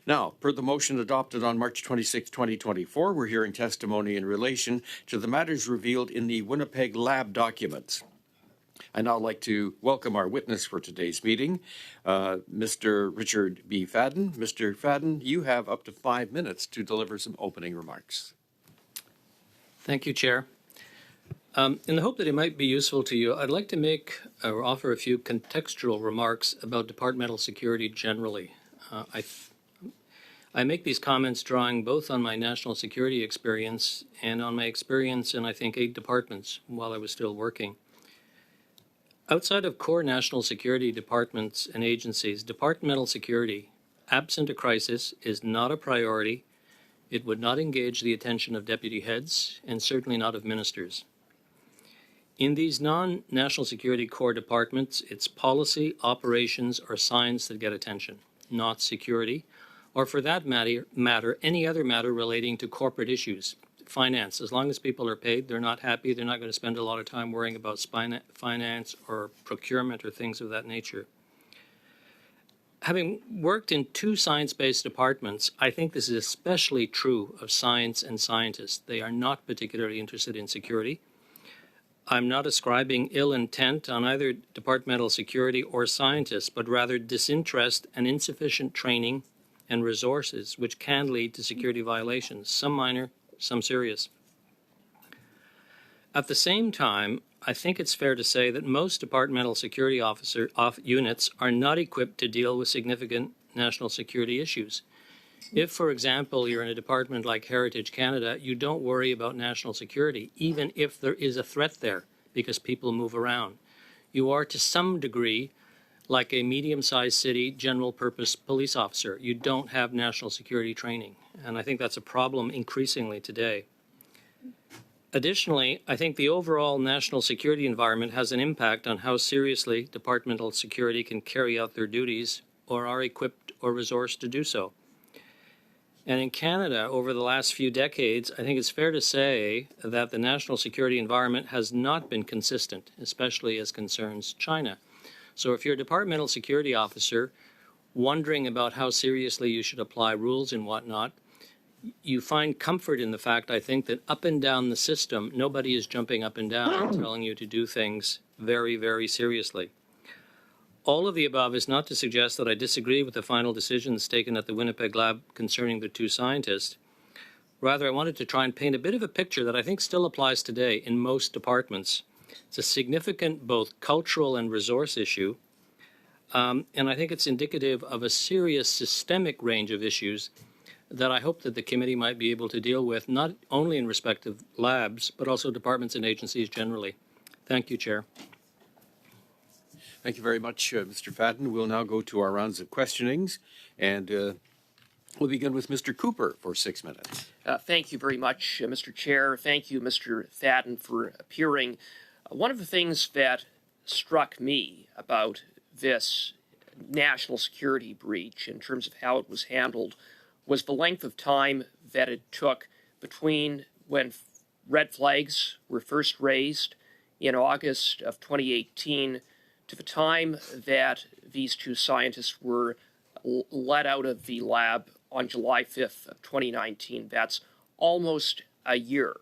Now, per the motion adopted on March 26, 2024, we're hearing testimony in relation to the matters revealed in the Winnipeg Lab documents. I'd now like to welcome our witness for today's meeting, Mr. Richard B. Fadden. Mr. Fadden, you have up to 5 minutes to deliver some opening remarks. Thank you, Chair. In the hope that it might be useful to you, I'd like to make or offer a few contextual remarks about departmental security generally. I make these comments drawing both on my national security experience and on my experience in, I think, 8 departments while I was still working. Outside of core national security departments and agencies, departmental security, absent a crisis, is not a priority. It would not engage the attention of deputy heads and certainly not of ministers. In these non-national security core departments, it's policy, operations, or science that get attention, not security, or for that matter, any other matter relating to corporate issues. Finance, as long as people are paid, they're not happy, they're not going to spend a lot of time worrying about finance or procurement or things of that nature. Having worked in 2 science-based departments, I think this is especially true of science and scientists. They are not particularly interested in security. I'm not ascribing ill intent on either departmental security or scientists, but rather disinterest and insufficient training and resources, which can lead to security violations, some minor, some serious. At the same time, I think it's fair to say that most departmental security units are not equipped to deal with significant national security issues. If, for example, you're in a department like Heritage Canada, you don't worry about national security, even if there is a threat there, because people move around. You are, to some degree, like a medium-sized city general-purpose police officer. You don't have national security training, and I think that's a problem increasingly today. Additionally, I think the overall national security environment has an impact on how seriously departmental security can carry out their duties or are equipped or resourced to do so. And in Canada, over the last few decades, I think it's fair to say that the national security environment has not been consistent, especially as concerns China. So if you're a departmental security officer wondering about how seriously you should apply rules and whatnot, you find comfort in the fact, I think, that up and down the system, nobody is jumping up and down and telling you to do things very, very seriously. All of the above is not to suggest that I disagree with the final decisions taken at the Winnipeg Lab concerning the 2 scientists. Rather, I wanted to try and paint a bit of a picture that I think still applies today in most departments. It's a significant both cultural and resource issue, and I think it's indicative of a serious systemic range of issues that I hope that the committee might be able to deal with, not only in respect of labs, but also departments and agencies generally. Thank you, Chair. Thank you very much, Mr. Fadden. We'll now go to our rounds of questionings, and we'll begin with Mr. Cooper for 6 minutes. Thank you very much, Mr. Chair. Thank you, Mr. Fadden, for appearing. One of the things that struck me about this national security breach in terms of how it was handled was the length of time that it took between when red flags were first raised in August of 2018 to the time that these 2 scientists were let out of the lab on July 5th of 2019. That's almost a year.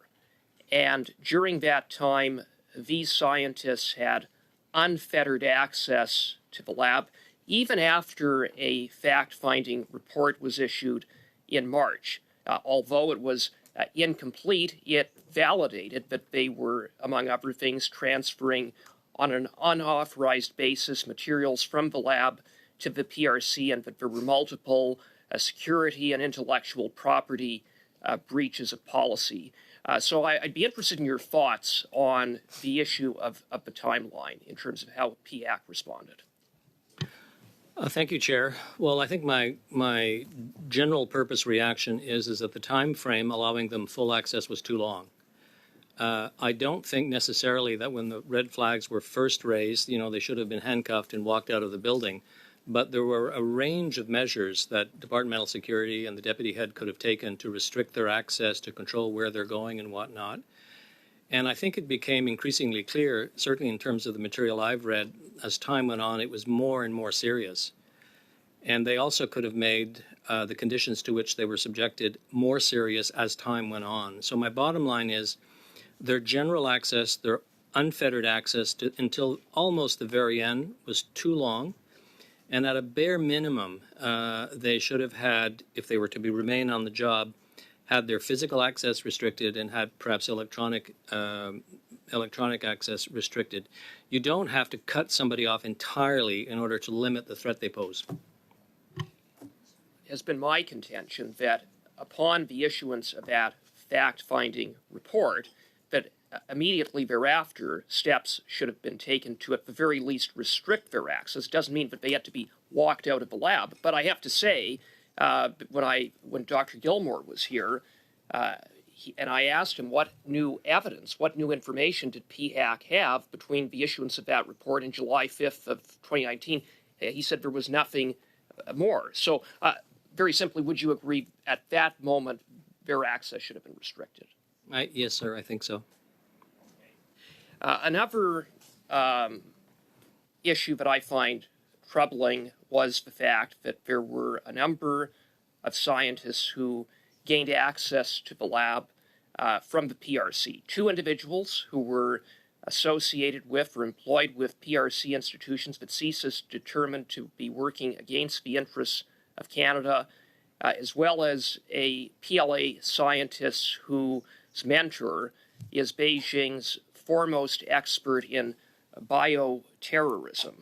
And during that time, these scientists had unfettered access to the lab, even after a fact-finding report was issued in March. Although it was incomplete, it validated that they were, among other things, transferring on an unauthorized basis materials from the lab to the PRC, and that there were multiple security and intellectual property breaches of policy. So I'd be interested in your thoughts on the issue of the timeline in terms of how PAC responded. Thank you, Chair. Well, I think my general purpose reaction is that the time frame allowing them full access was too long. I don't think necessarily that when the red flags were first raised, they should have been handcuffed and walked out of the building. But there were a range of measures that departmental security and the deputy head could have taken to restrict their access, to control where they're going and whatnot. And I think it became increasingly clear, certainly in terms of the material I've read, as time went on, it was more and more serious. And they also could have made the conditions to which they were subjected more serious as time went on. So my bottom line is their general access, their unfettered access until almost the very end was too long. And at a bare minimum, they should have had, if they were to remain on the job, had their physical access restricted and had perhaps electronic access restricted. You don't have to cut somebody off entirely in order to limit the threat they pose. It has been my contention that upon the issuance of that fact-finding report, that immediately thereafter, steps should have been taken to, at the very least, restrict their access. Doesn't mean that they had to be walked out of the lab. But I have to say, when Dr. Gilmore was here, and I asked him what new evidence, what new information did PHAC have between the issuance of that report in July 5th of 2019, he said there was nothing more. So very simply, would you agree at that moment their access should have been restricted? Yes, sir, I think so. Another issue that I find troubling was the fact that there were a number of scientists who gained access to the lab from the PRC. Two individuals who were associated with or employed with PRC institutions that CSIS determined to be working against the interests of Canada, as well as a PLA scientist whose mentor is Beijing's foremost expert in bioterrorism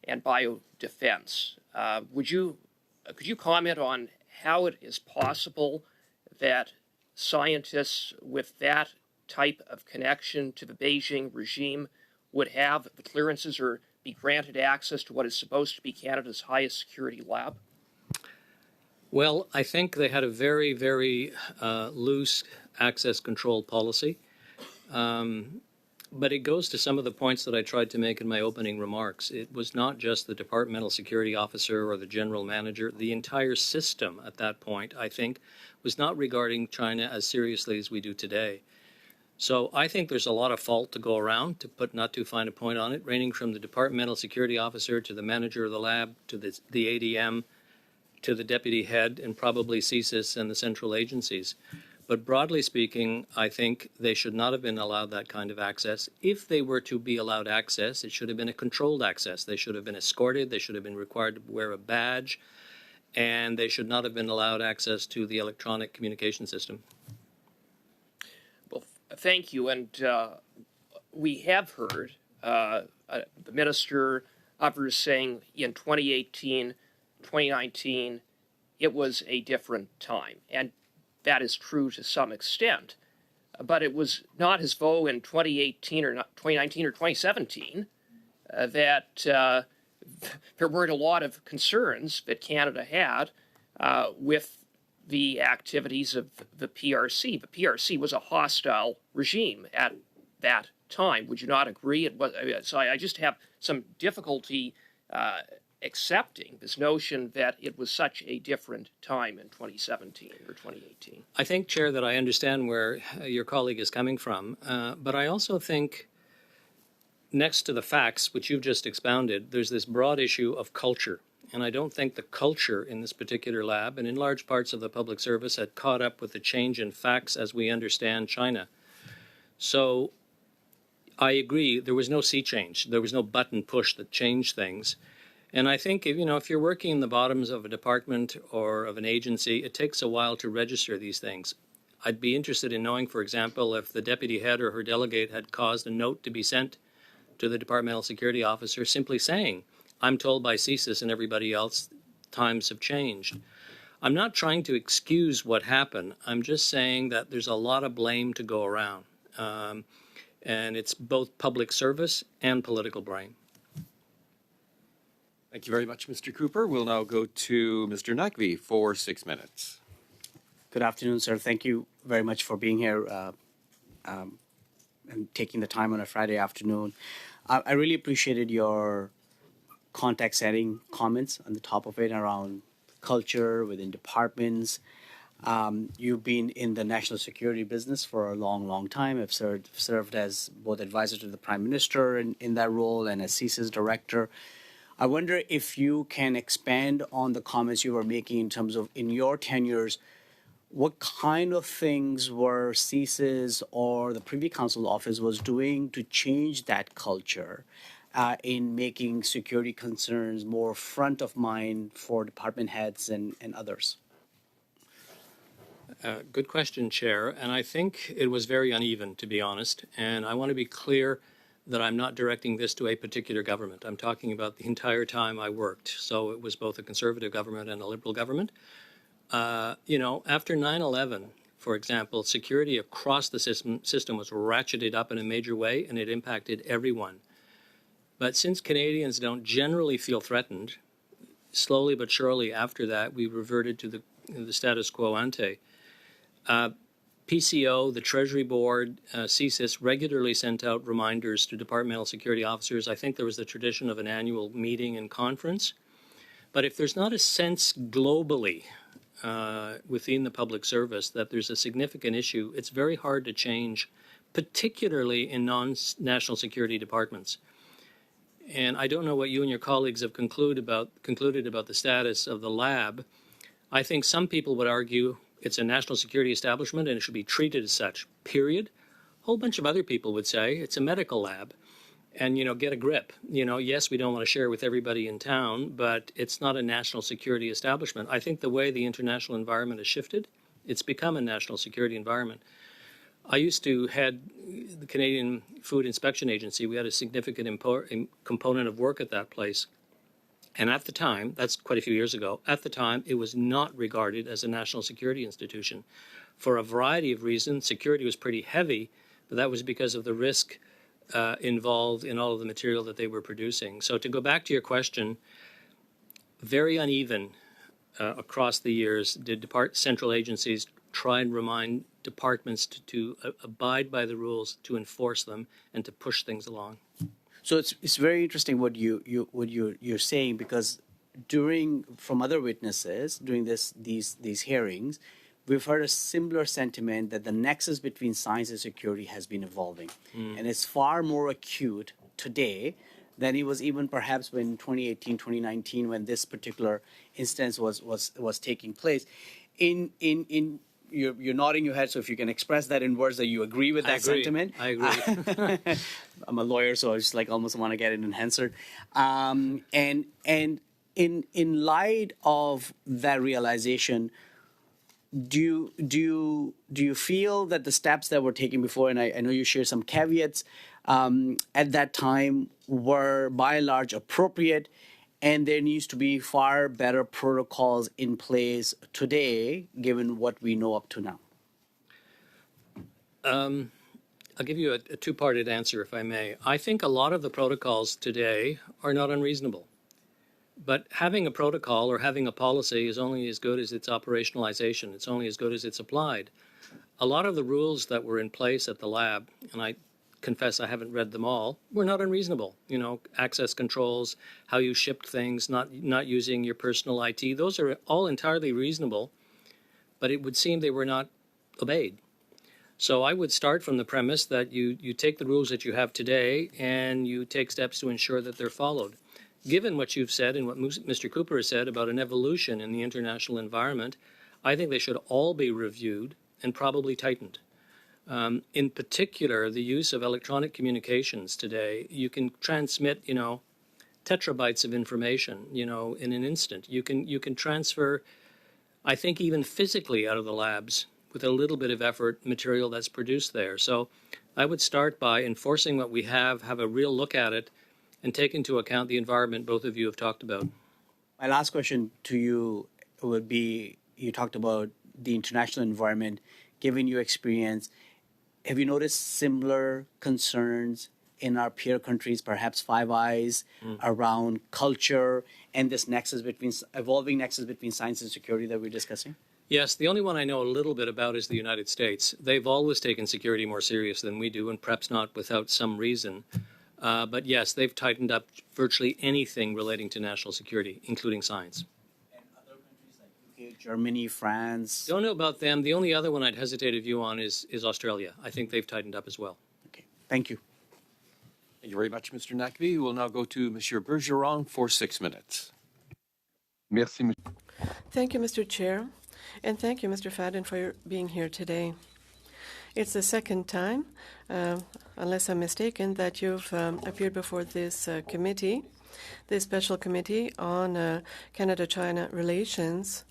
and biodefense. Could you comment on how it is possible that scientists with that type of connection to the Beijing regime would have the clearances or be granted access to what is supposed to be Canada's highest security lab? Well, I think they had a very, very loose access control policy. But it goes to some of the points that I tried to make in my opening remarks. It was not just the departmental security officer or the general manager. The entire system at that point, I think, was not regarding China as seriously as we do today. So I think there's a lot of fault to go around, to put not too fine a point on it, ranging from the departmental security officer to the manager of the lab to the ADM to the deputy head and probably CSIS and the central agencies. But broadly speaking, I think they should not have been allowed that kind of access. If they were to be allowed access, it should have been a controlled access. They should have been escorted. They should have been required to wear a badge. And they should not have been allowed access to the electronic communication system. Well, thank you. And we have heard the minister, others saying in 2018, 2019, it was a different time. And that is true to some extent, but it was not as though in 2018 or 2019 or 2017 that there weren't a lot of concerns that Canada had with the activities of the PRC. The PRC was a hostile regime at that time. Would you not agree? It was. So I just have some difficulty accepting this notion that it was such a different time in 2017 or 2018. I think, Chair, that I understand where your colleague is coming from, but I also think next to the facts, which you've just expounded, there's this broad issue of culture. And I don't think the culture in this particular lab and in large parts of the public service had caught up with the change in facts as we understand China. So I agree, there was no sea change. There was no button push that changed things. And I think, if you're working in the bottoms of a department or of an agency, it takes a while to register these things. I'd be interested in knowing, for example, if the deputy head or her delegate had caused a note to be sent to the departmental security officer simply saying, I'm told by CSIS and everybody else, times have changed. I'm not trying to excuse what happened. I'm just saying that there's a lot of blame to go around. And it's both public service and political blame. Thank you very much, Mr. Cooper. We'll now go to Mr. Naqvi for 6 minutes. Good afternoon, sir. Thank you very much for being here and taking the time on a Friday afternoon. I really appreciated your context-setting comments on the top of it around culture within departments. You've been in the national security business for a long, long time. I've served as both advisor to the Prime Minister in that role and as CSIS director. I wonder if you can expand on the comments you were making in terms of in your tenures, what kind of things were CSIS or the Privy Council office was doing to change that culture in making security concerns more front of mind for department heads and others? Good question, Chair. And I think it was very uneven, to be honest. And I want to be clear that I'm not directing this to a particular government. I'm talking about the entire time I worked. So it was both a conservative government and a liberal government. After 9/11, for example, security across the system was ratcheted up in a major way, and it impacted everyone. But since Canadians don't generally feel threatened, slowly but surely after that, we reverted to the status quo ante. PCO, the Treasury Board, CSIS regularly sent out reminders to departmental security officers. I think there was the tradition of an annual meeting and conference. But if there's not a sense globally within the public service that there's a significant issue, it's very hard to change, particularly in non-national security departments. And I don't know what you and your colleagues have concluded about the status of the lab. I think some people would argue it's a national security establishment and it should be treated as such, period. A whole bunch of other people would say it's a medical lab and, get a grip. Yes, we don't want to share with everybody in town, but it's not a national security establishment. I think the way the international environment has shifted, it's become a national security environment. I used to head the Canadian Food Inspection Agency. We had a significant component of work at that place. And at the time, that's quite a few years ago, at the time, it was not regarded as a national security institution. For a variety of reasons, security was pretty heavy, but that was because of the risk involved in all of the material that they were producing. So to go back to your question, very uneven across the years did central agencies try and remind departments to abide by the rules, to enforce them, and to push things along. So it's very interesting what you're saying, because from other witnesses during these hearings, we've heard a similar sentiment that the nexus between science and security has been evolving, and it's far more acute today than it was even perhaps when 2018, 2019, when this particular instance was taking place. You're nodding your head, so if you can express that in words that you agree with that sentiment. I agree. I'm a lawyer, so I just almost want to get it answered. And in light of that realization, do you feel that the steps that were taken before, and I know you shared some caveats at that time, were by and large appropriate, and there needs to be far better protocols in place today, given what we know up to now? I'll give you a two-parted answer, if I may. I think a lot of the protocols today are not unreasonable. But having a protocol or having a policy is only as good as its operationalization. It's only as good as it's applied. A lot of the rules that were in place at the lab, and I confess I haven't read them all, were not unreasonable. Access controls, how you shipped things, not using your personal IT, those are all entirely reasonable, but it would seem they were not obeyed. So I would start from the premise that you take the rules that you have today and you take steps to ensure that they're followed. Given what you've said and what Mr. Cooper has said about an evolution in the international environment, I think they should all be reviewed and probably tightened. In particular, the use of electronic communications today, you can transmit, tetrabytes of information, in an instant. You can transfer, I think, even physically out of the labs with a little bit of effort, material that's produced there. So I would start by enforcing what we have a real look at it, and take into account the environment both of you have talked about. My last question to you would be, you talked about the international environment, given your experience. Have you noticed similar concerns in our peer countries, perhaps Five Eyes, around culture and this evolving nexus between science and security that we're discussing? Yes, the only one I know a little bit about is the United States. They've always taken security more serious than we do, and perhaps not without some reason. But yes, they've tightened up virtually anything relating to national security, including science. And other countries like UK, Germany, France? Don't know about them. The only other one I'd hesitate a view on is Australia. I think they've tightened up as well. Okay, thank you. Thank you very much, Mr. Naqvi. We will now go to Monsieur Bergeron for 6 minutes. Merci, Thank you, Mr. Chair, and thank you, Mr. Fadden, for being here today. It's the second time, unless I'm mistaken, that you've appeared before this committee, this special committee on Canada-China relations.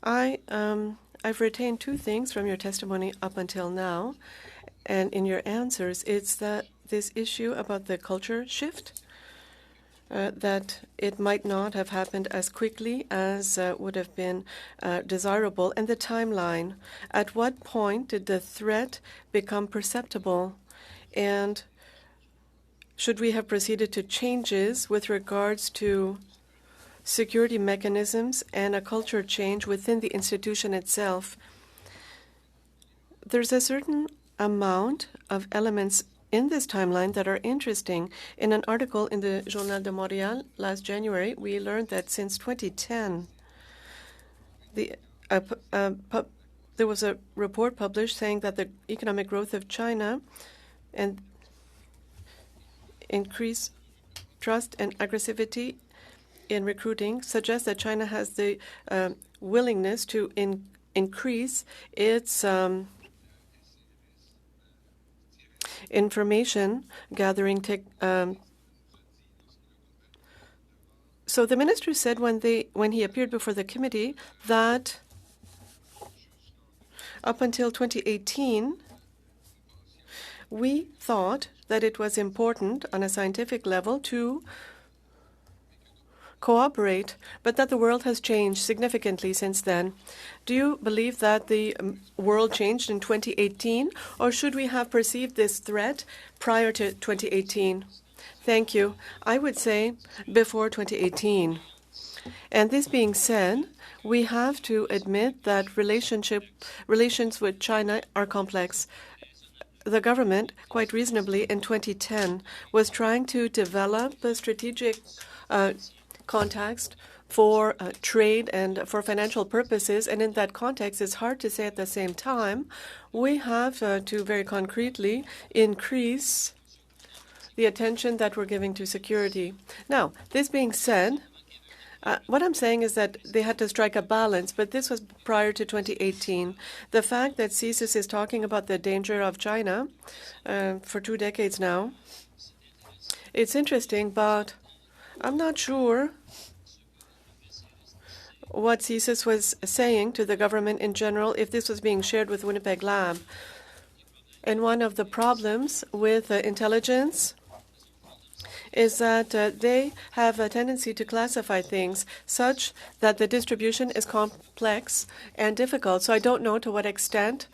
I've retained two things from your testimony up until now, and in your answers, it's that this issue about the culture shift, that it might not have happened as quickly as would have been desirable, and the timeline. At what point did the threat become perceptible, and should we have proceeded to changes with regards to security mechanisms and a culture change within the institution itself? There's a certain amount of elements in this timeline that are interesting. In an article in the Journal de Montréal last January, we learned that since 2010, there was a report published saying that the economic growth of China and increased trust and aggressivity in recruiting suggests that China has the willingness to increase its information gathering. So the minister said when he appeared before the committee that up until 2018, we thought that it was important on a scientific level to cooperate, but that the world has changed significantly since then. Do you believe that the world changed in 2018, or should we have perceived this threat prior to 2018? Thank you. I would say before 2018. And this being said, we have to admit that relations with China are complex. The government, quite reasonably in 2010, was trying to develop a strategic context for trade and for financial purposes, and in that context, it's hard to say at the same time, we have to very concretely increase the attention that we're giving to security. Now, this being said, what I'm saying is that they had to strike a balance, but this was prior to 2018. The fact that CSIS is talking about the danger of China for 2 decades now, it's interesting, but I'm not sure what CSIS was saying to the government in general if this was being shared with Winnipeg Lab. And one of the problems with intelligence is that they have a tendency to classify things such that the distribution is complex and difficult. So I don't know to what extent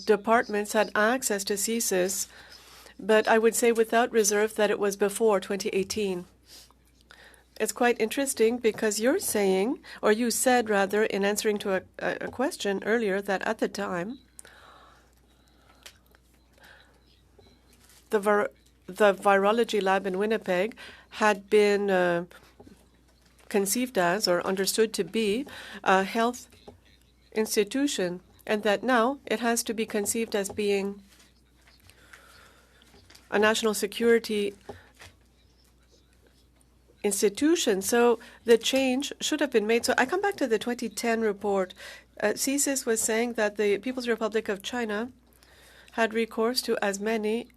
departments had access to CSIS, but I would say without reserve that it was before 2018. It's quite interesting because you're saying, or you said rather, in answering to a question earlier, that at the time, the virology lab in Winnipeg had been conceived as or understood to be a health institution, and that now it has to be conceived as being a national security institution. So the change should have been made. So I come back to the 2010 report. CSIS was saying that the People's Republic of China had recourse to as many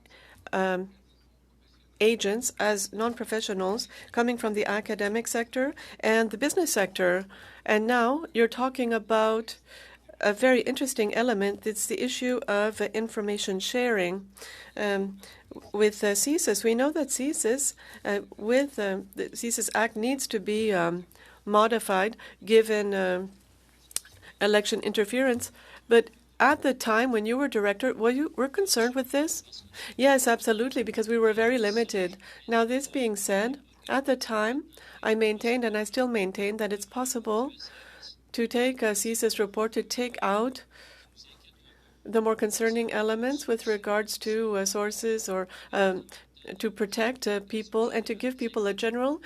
agents as non-professionals coming from the academic sector and the business sector. And now you're talking about a very interesting element. It's the issue of information sharing. With CSIS, we know that CSIS, with the CSIS Act, needs to be modified given election interference. But at the time when you were director, were concerned with this? Yes, absolutely, because we were very limited. Now, this being said, at the time, I maintained, and I still maintain, that it's possible to take a CSIS report to take out the more concerning elements with regards to sources or to protect people and to give people a general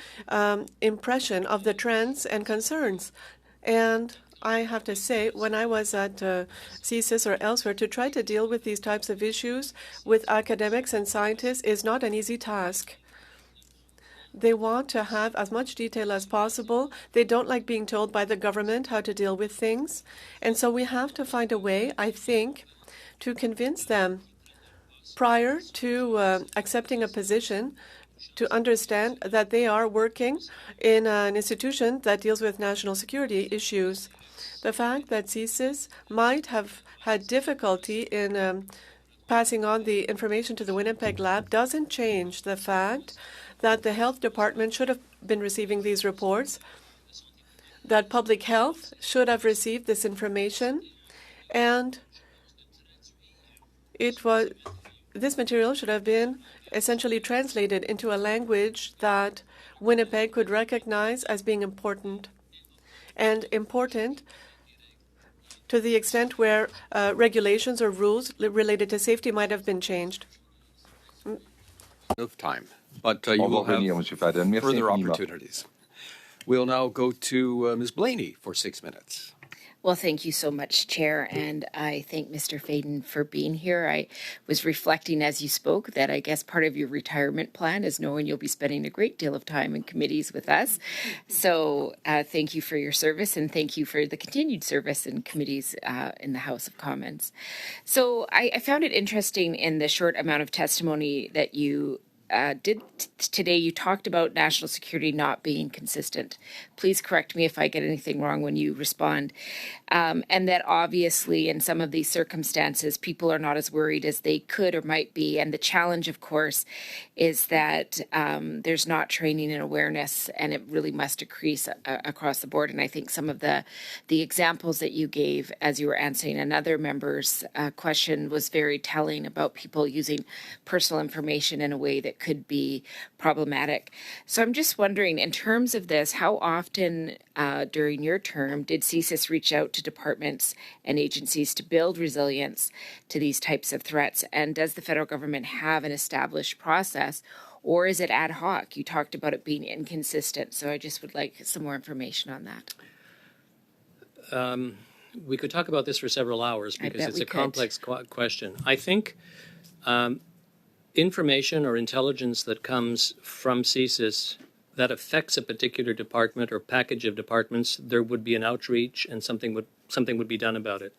impression of the trends and concerns. And I have to say, when I was at CSIS or elsewhere, to try to deal with these types of issues with academics and scientists is not an easy task. They want to have as much detail as possible. They don't like being told by the government how to deal with things. And so we have to find a way, I think, to convince them prior to accepting a position to understand that they are working in an institution that deals with national security issues. The fact that CSIS might have had difficulty in passing on the information to the Winnipeg Lab doesn't change the fact that the health department should have been receiving these reports, that public health should have received this information, and this material should have been essentially translated into a language that Winnipeg could recognize as being important, and important to the extent where regulations or rules related to safety might have been changed. Of time, but you will have further opportunities. We'll now go to Ms. Blaney for 6 minutes. Well, thank you so much, Chair, and I thank Mr. Fadden for being here. I was reflecting as you spoke that I guess part of your retirement plan is knowing you'll be spending a great deal of time in committees with us. So thank you for your service, and thank you for the continued service in committees in the House of Commons. So I found it interesting in the short amount of testimony that you did today. You talked about national security not being consistent. Please correct me if I get anything wrong when you respond. And that obviously in some of these circumstances, people are not as worried as they could or might be. And the challenge, of course, is that there's not training and awareness, and it really must decrease across the board. And I think some of the examples that you gave as you were answering another member's question was very telling about people using personal information in a way that could be problematic. So I'm just wondering, in terms of this, how often during your term did CSIS reach out to departments and agencies to build resilience to these types of threats? And does the federal government have an established process, or is it ad hoc? You talked about it being inconsistent, so I just would like some more information on that. We could talk about this for several hours because it's a complex question. I think information or intelligence that comes from CSIS that affects a particular department or package of departments, there would be an outreach and something would be done about it.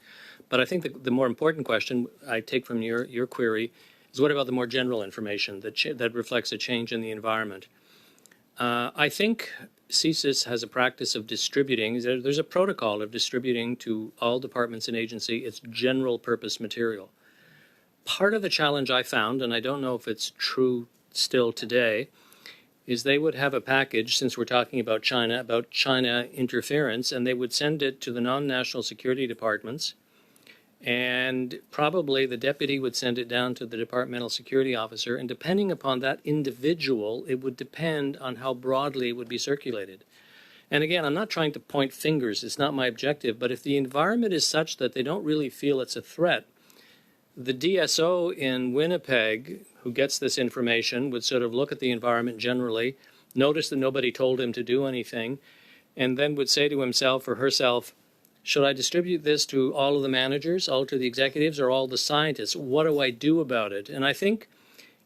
But I think the more important question I take from your query is, what about the more general information that reflects a change in the environment? I think CSIS has a practice of distributing, there's a protocol of distributing to all departments and agencies its general purpose material. Part of the challenge I found, and I don't know if it's true still today, is they would have a package, since we're talking about China interference, and they would send it to the non-national security departments, and probably the deputy would send it down to the departmental security officer, and depending upon that individual, it would depend on how broadly it would be circulated. And again, I'm not trying to point fingers, it's not my objective, but if the environment is such that they don't really feel it's a threat, the DSO in Winnipeg, who gets this information, would sort of look at the environment generally, notice that nobody told him to do anything, and then would say to himself or herself, should I distribute this to all of the managers, all to the executives, or all the scientists? What do I do about it? And I think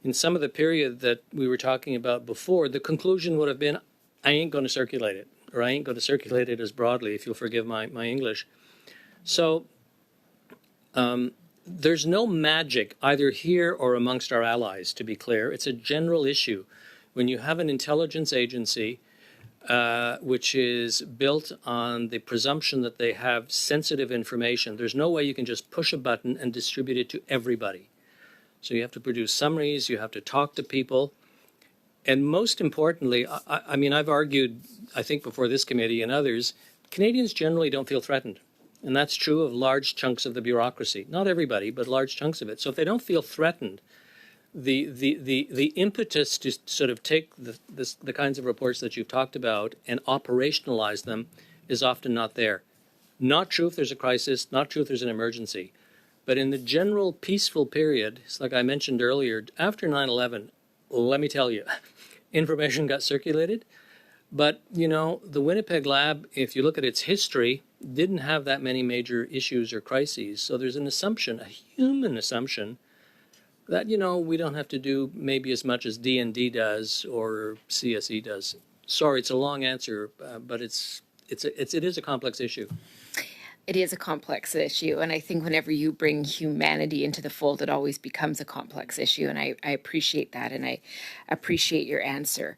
in some of the period that we were talking about before, the conclusion would have been, I ain't going to circulate it, or I ain't going to circulate it as broadly, if you'll forgive my English. So there's no magic either here or amongst our allies, to be clear. It's a general issue. When you have an intelligence agency which is built on the presumption that they have sensitive information, there's no way you can just push a button and distribute it to everybody. So you have to produce summaries, you have to talk to people. And most importantly, I mean, I've argued, I think before this committee and others, Canadians generally don't feel threatened. And that's true of large chunks of the bureaucracy. Not everybody, but large chunks of it. So if they don't feel threatened, the impetus to sort of take the kinds of reports that you've talked about and operationalize them is often not there. Not true if there's a crisis, not true if there's an emergency. But in the general peaceful period, it's like I mentioned earlier, after 9/11, let me tell you, information got circulated. But, the Winnipeg Lab, if you look at its history, didn't have that many major issues or crises. So there's an assumption, a human assumption, that, we don't have to do maybe as much as D&D does or CSE does. Sorry, it's a long answer, but it is a complex issue. It is a complex issue, and I think whenever you bring humanity into the fold, it always becomes a complex issue, and I appreciate that, and I appreciate your answer.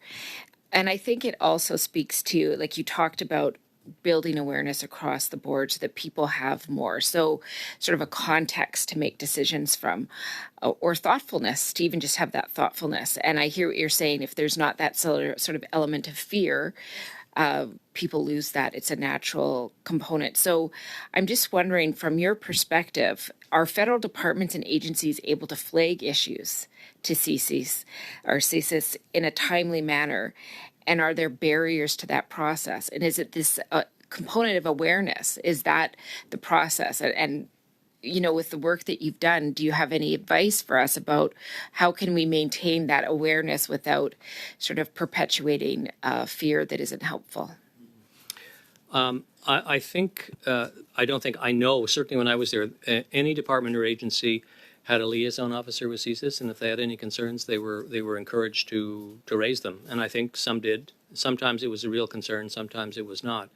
And I think it also speaks to, like you talked about, building awareness across the board so that people have more. So sort of a context to make decisions from, or thoughtfulness, to even just have that thoughtfulness. And I hear what you're saying, if there's not that sort of element of fear, people lose that. It's a natural component. So I'm just wondering, from your perspective, are federal departments and agencies able to flag issues to CSIS or CSIS in a timely manner? And are there barriers to that process? And is it this component of awareness? Is that the process? And with the work that you've done, do you have any advice for us about how can we maintain that awareness without sort of perpetuating fear that isn't helpful? I think, I don't think, I know, certainly when I was there, any department or agency had a liaison officer with CSIS, and if they had any concerns, they were encouraged to raise them. And I think some did. Sometimes it was a real concern, sometimes it was not.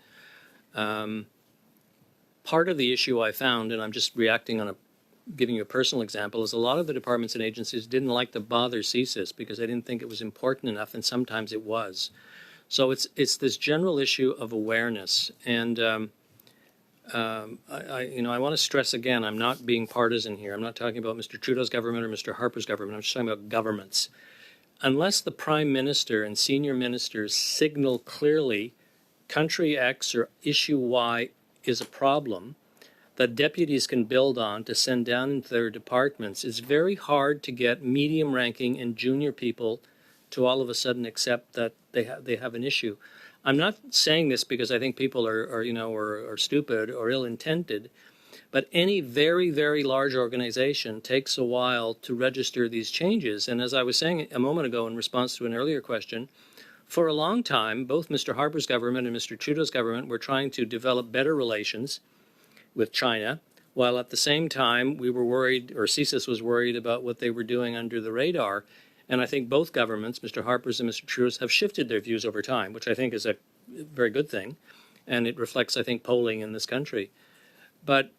Part of the issue I found, and I'm just reacting on giving you a personal example, is a lot of the departments and agencies didn't like to bother CSIS because they didn't think it was important enough, and sometimes it was. So it's this general issue of awareness, and I want to stress again, I'm not being partisan here. I'm not talking about Mr. Trudeau's government or Mr. Harper's government. I'm just talking about governments. Unless the Prime Minister and senior ministers signal clearly country X or issue Y is a problem that deputies can build on to send down into their departments, it's very hard to get medium-ranking and junior people to all of a sudden accept that they have an issue. I'm not saying this because I think people are stupid or ill-intended, but any very, very large organization takes a while to register these changes. And as I was saying a moment ago in response to an earlier question, for a long time, both Mr. Harper's government and Mr. Trudeau's government were trying to develop better relations with China, while at the same time we were worried, or CSIS was worried about what they were doing under the radar. And I think both governments, Mr. Harper's and Mr. Trudeau's, have shifted their views over time, which I think is a very good thing. And it reflects, I think, polling in this country. But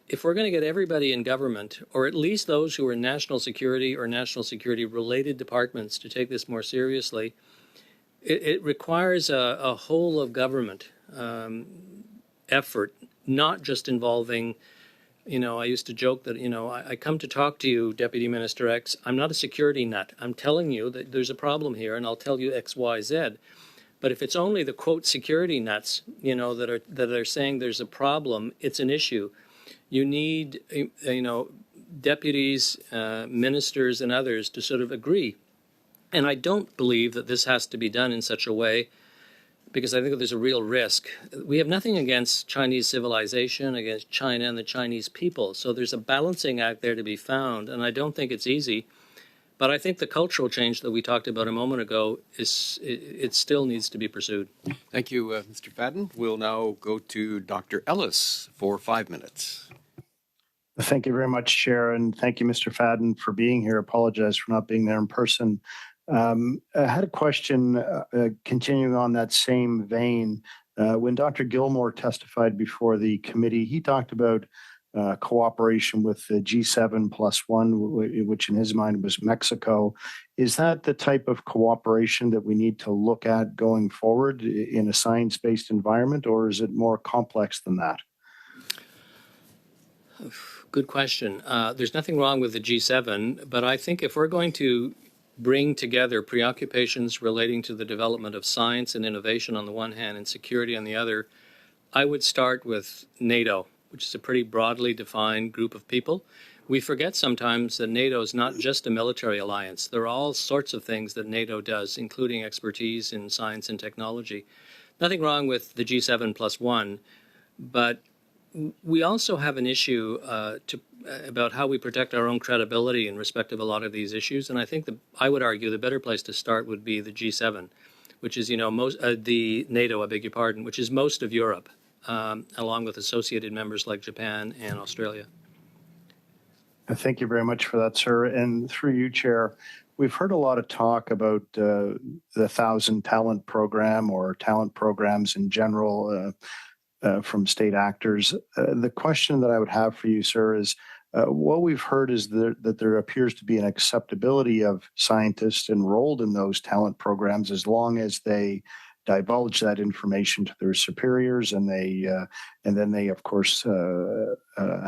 if we're going to get everybody in government, or at least those who are in national security or national security related departments, to take this more seriously, it requires a whole of government effort, not just involving, I used to joke that, I come to talk to you, Deputy Minister X. I'm not a security nut. I'm telling you that there's a problem here, and I'll tell you X, Y, Z. But if it's only the, quote, security nuts, that are saying there's a problem, it's an issue. You need, deputies, ministers, and others to sort of agree. And I don't believe that this has to be done in such a way, because I think there's a real risk. We have nothing against Chinese civilization, against China and the Chinese people. So there's a balancing act there to be found, and I don't think it's easy. But I think the cultural change that we talked about a moment ago, it still needs to be pursued. Thank you, Mr. Fadden. We'll now go to Dr. Ellis for 5 minutes. Thank you very much, Chair, and thank you, Mr. Fadden, for being here. Apologize for not being there in person. I had a question continuing on that same vein. When Dr. Gilmore testified before the committee, he talked about cooperation with the G7+1, which in his mind was Mexico. Is that the type of cooperation that we need to look at going forward in a science-based environment, or is it more complex than that? Good question. There's nothing wrong with the G7, but I think if we're going to bring together preoccupations relating to the development of science and innovation on the one hand and security on the other, I would start with NATO, which is a pretty broadly defined group of people. We forget sometimes that NATO is not just a military alliance. There are all sorts of things that NATO does, including expertise in science and technology. Nothing wrong with the G7+1, but we also have an issue about how we protect our own credibility in respect of a lot of these issues. And I think I would argue the better place to start would be the G7, which is, the NATO, I beg your pardon, which is most of Europe, along with associated members like Japan and Australia. Thank you very much for that, sir. And through you, Chair, we've heard a lot of talk about the 1,000 Talent Program or talent programs in general from state actors. The question that I would have for you, sir, is what we've heard is that there appears to be an acceptability of scientists enrolled in those talent programs as long as they divulge that information to their superiors, and then they of course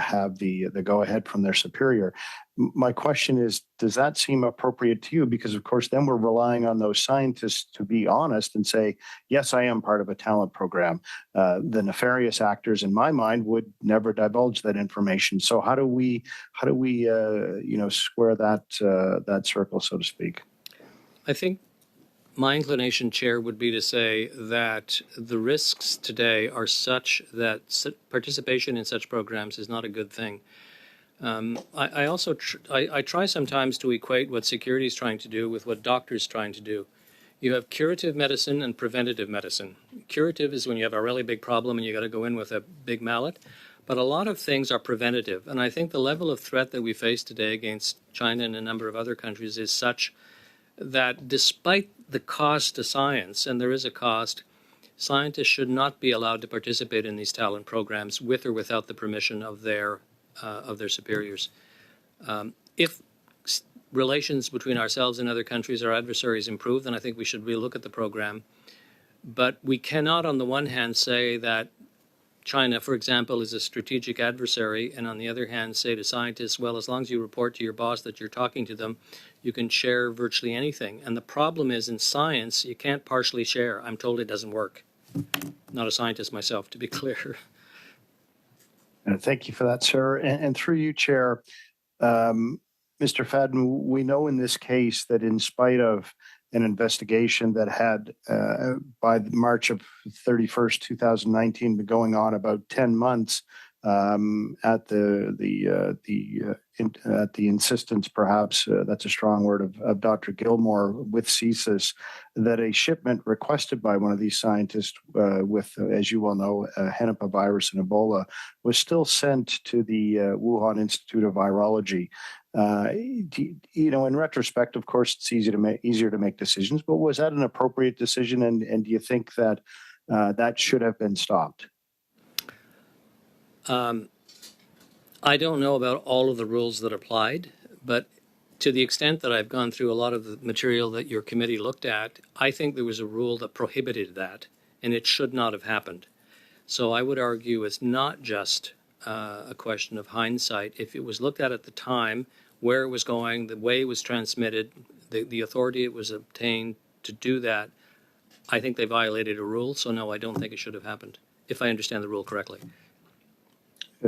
have the go ahead from their superior. My question is, does that seem appropriate to you? Because of course then we're relying on those scientists to be honest and say, yes, I am part of a talent program. The nefarious actors in my mind would never divulge that information. So how do we square that circle, so to speak? I think my inclination, Chair, would be to say that the risks today are such that participation in such programs is not a good thing. I also try sometimes to equate what security is trying to do with what doctors are trying to do. You have curative medicine and preventative medicine. Curative is when you have a really big problem and you got to go in with a big mallet. But a lot of things are preventative. And I think the level of threat that we face today against China and a number of other countries is such that despite the cost to science, and there is a cost, scientists should not be allowed to participate in these talent programs with or without the permission of their superiors. If relations between ourselves and other countries, our adversaries, improve, then I think we should relook at the program. But we cannot, on the one hand, say that China, for example, is a strategic adversary, and on the other hand, say to scientists, well, as long as you report to your boss that you're talking to them, you can share virtually anything. And the problem is, in science, you can't partially share. I'm told it doesn't work. Not a scientist myself, to be clear. Thank you for that, sir. And through you, Chair, Mr. Fadden, we know in this case that in spite of an investigation that had, by March of 31st, 2019, been going on about 10 months, at the insistence, perhaps that's a strong word, of Dr. Gilmore with CSIS, that a shipment requested by one of these scientists with, as you well know, Henipavirus and Ebola was still sent to the Wuhan Institute of Virology. In retrospect, of course, it's easier to make decisions, but was that an appropriate decision? And do you think that that should have been stopped? I don't know about all of the rules that applied, but to the extent that I've gone through a lot of the material that your committee looked at, I think there was a rule that prohibited that, and it should not have happened. So I would argue it's not just a question of hindsight. If it was looked at the time, where it was going, the way it was transmitted, the authority it was obtained to do that, I think they violated a rule. So no, I don't think it should have happened, if I understand the rule correctly.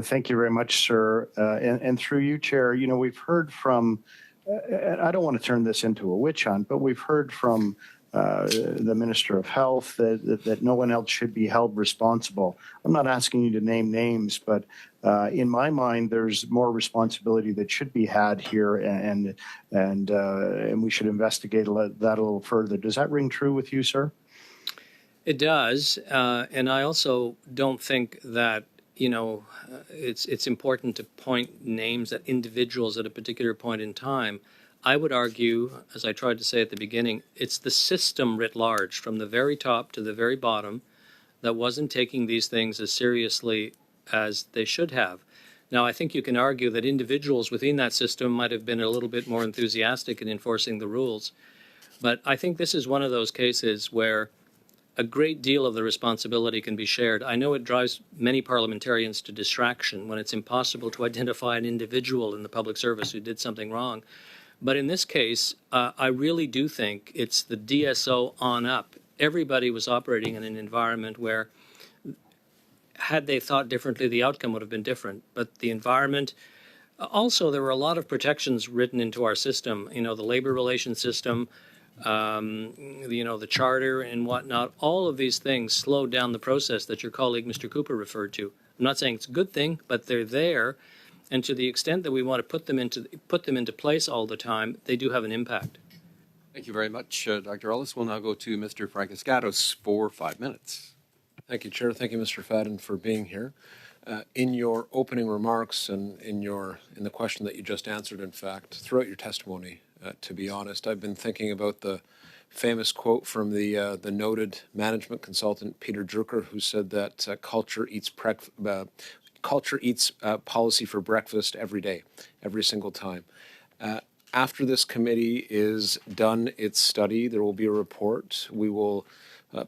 Thank you very much, sir. And through you, Chair, we've heard from, I don't want to turn this into a witch hunt, but we've heard from the Minister of Health that no one else should be held responsible. I'm not asking you to name names, but in my mind, there's more responsibility that should be had here, and we should investigate that a little further. Does that ring true with you, sir? It does, and I also don't think that it's important to point names at individuals at a particular point in time. I would argue, as I tried to say at the beginning, it's the system writ large, from the very top to the very bottom, that wasn't taking these things as seriously as they should have. Now, I think you can argue that individuals within that system might have been a little bit more enthusiastic in enforcing the rules, but I think this is one of those cases where a great deal of the responsibility can be shared. I know it drives many parliamentarians to distraction when it's impossible to identify an individual in the public service who did something wrong. But in this case, I really do think it's the DSO on up. Everybody was operating in an environment where, had they thought differently, the outcome would have been different. But the environment, also there were a lot of protections written into our system, the labor relations system, the charter and whatnot. All of these things slowed down the process that your colleague, Mr. Cooper, referred to. I'm not saying it's a good thing, but they're there. And to the extent that we want to put them into place all the time, they do have an impact. Thank you very much, Dr. Ellis. We'll now go to Mr. Francescatos for 5 minutes. Thank you, Chair. Thank you, Mr. Fadden, for being here. In your opening remarks and in the question that you just answered, in fact, throughout your testimony, to be honest, I've been thinking about the famous quote from the noted management consultant Peter Drucker, who said that culture eats policy for breakfast every day, every single time. After this committee is done its study, there will be a report. We will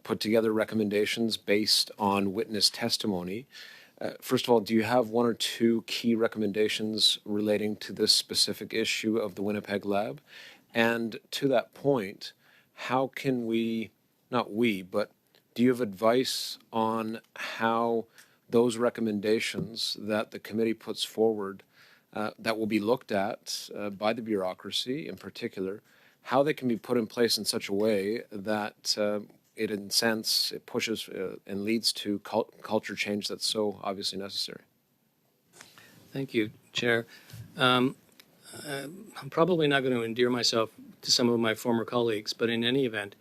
put together recommendations based on witness testimony. First of all, do you have one or two key recommendations relating to this specific issue of the Winnipeg Lab? And to that point, how can we, not we, but do you have advice on how those recommendations that the committee puts forward that will be looked at by the bureaucracy in particular, how they can be put in place in such a way that it, in a sense, it pushes and leads to culture change that's so obviously necessary? Thank you, Chair. I'm probably not going to endear myself to some of my former colleagues, but in any event,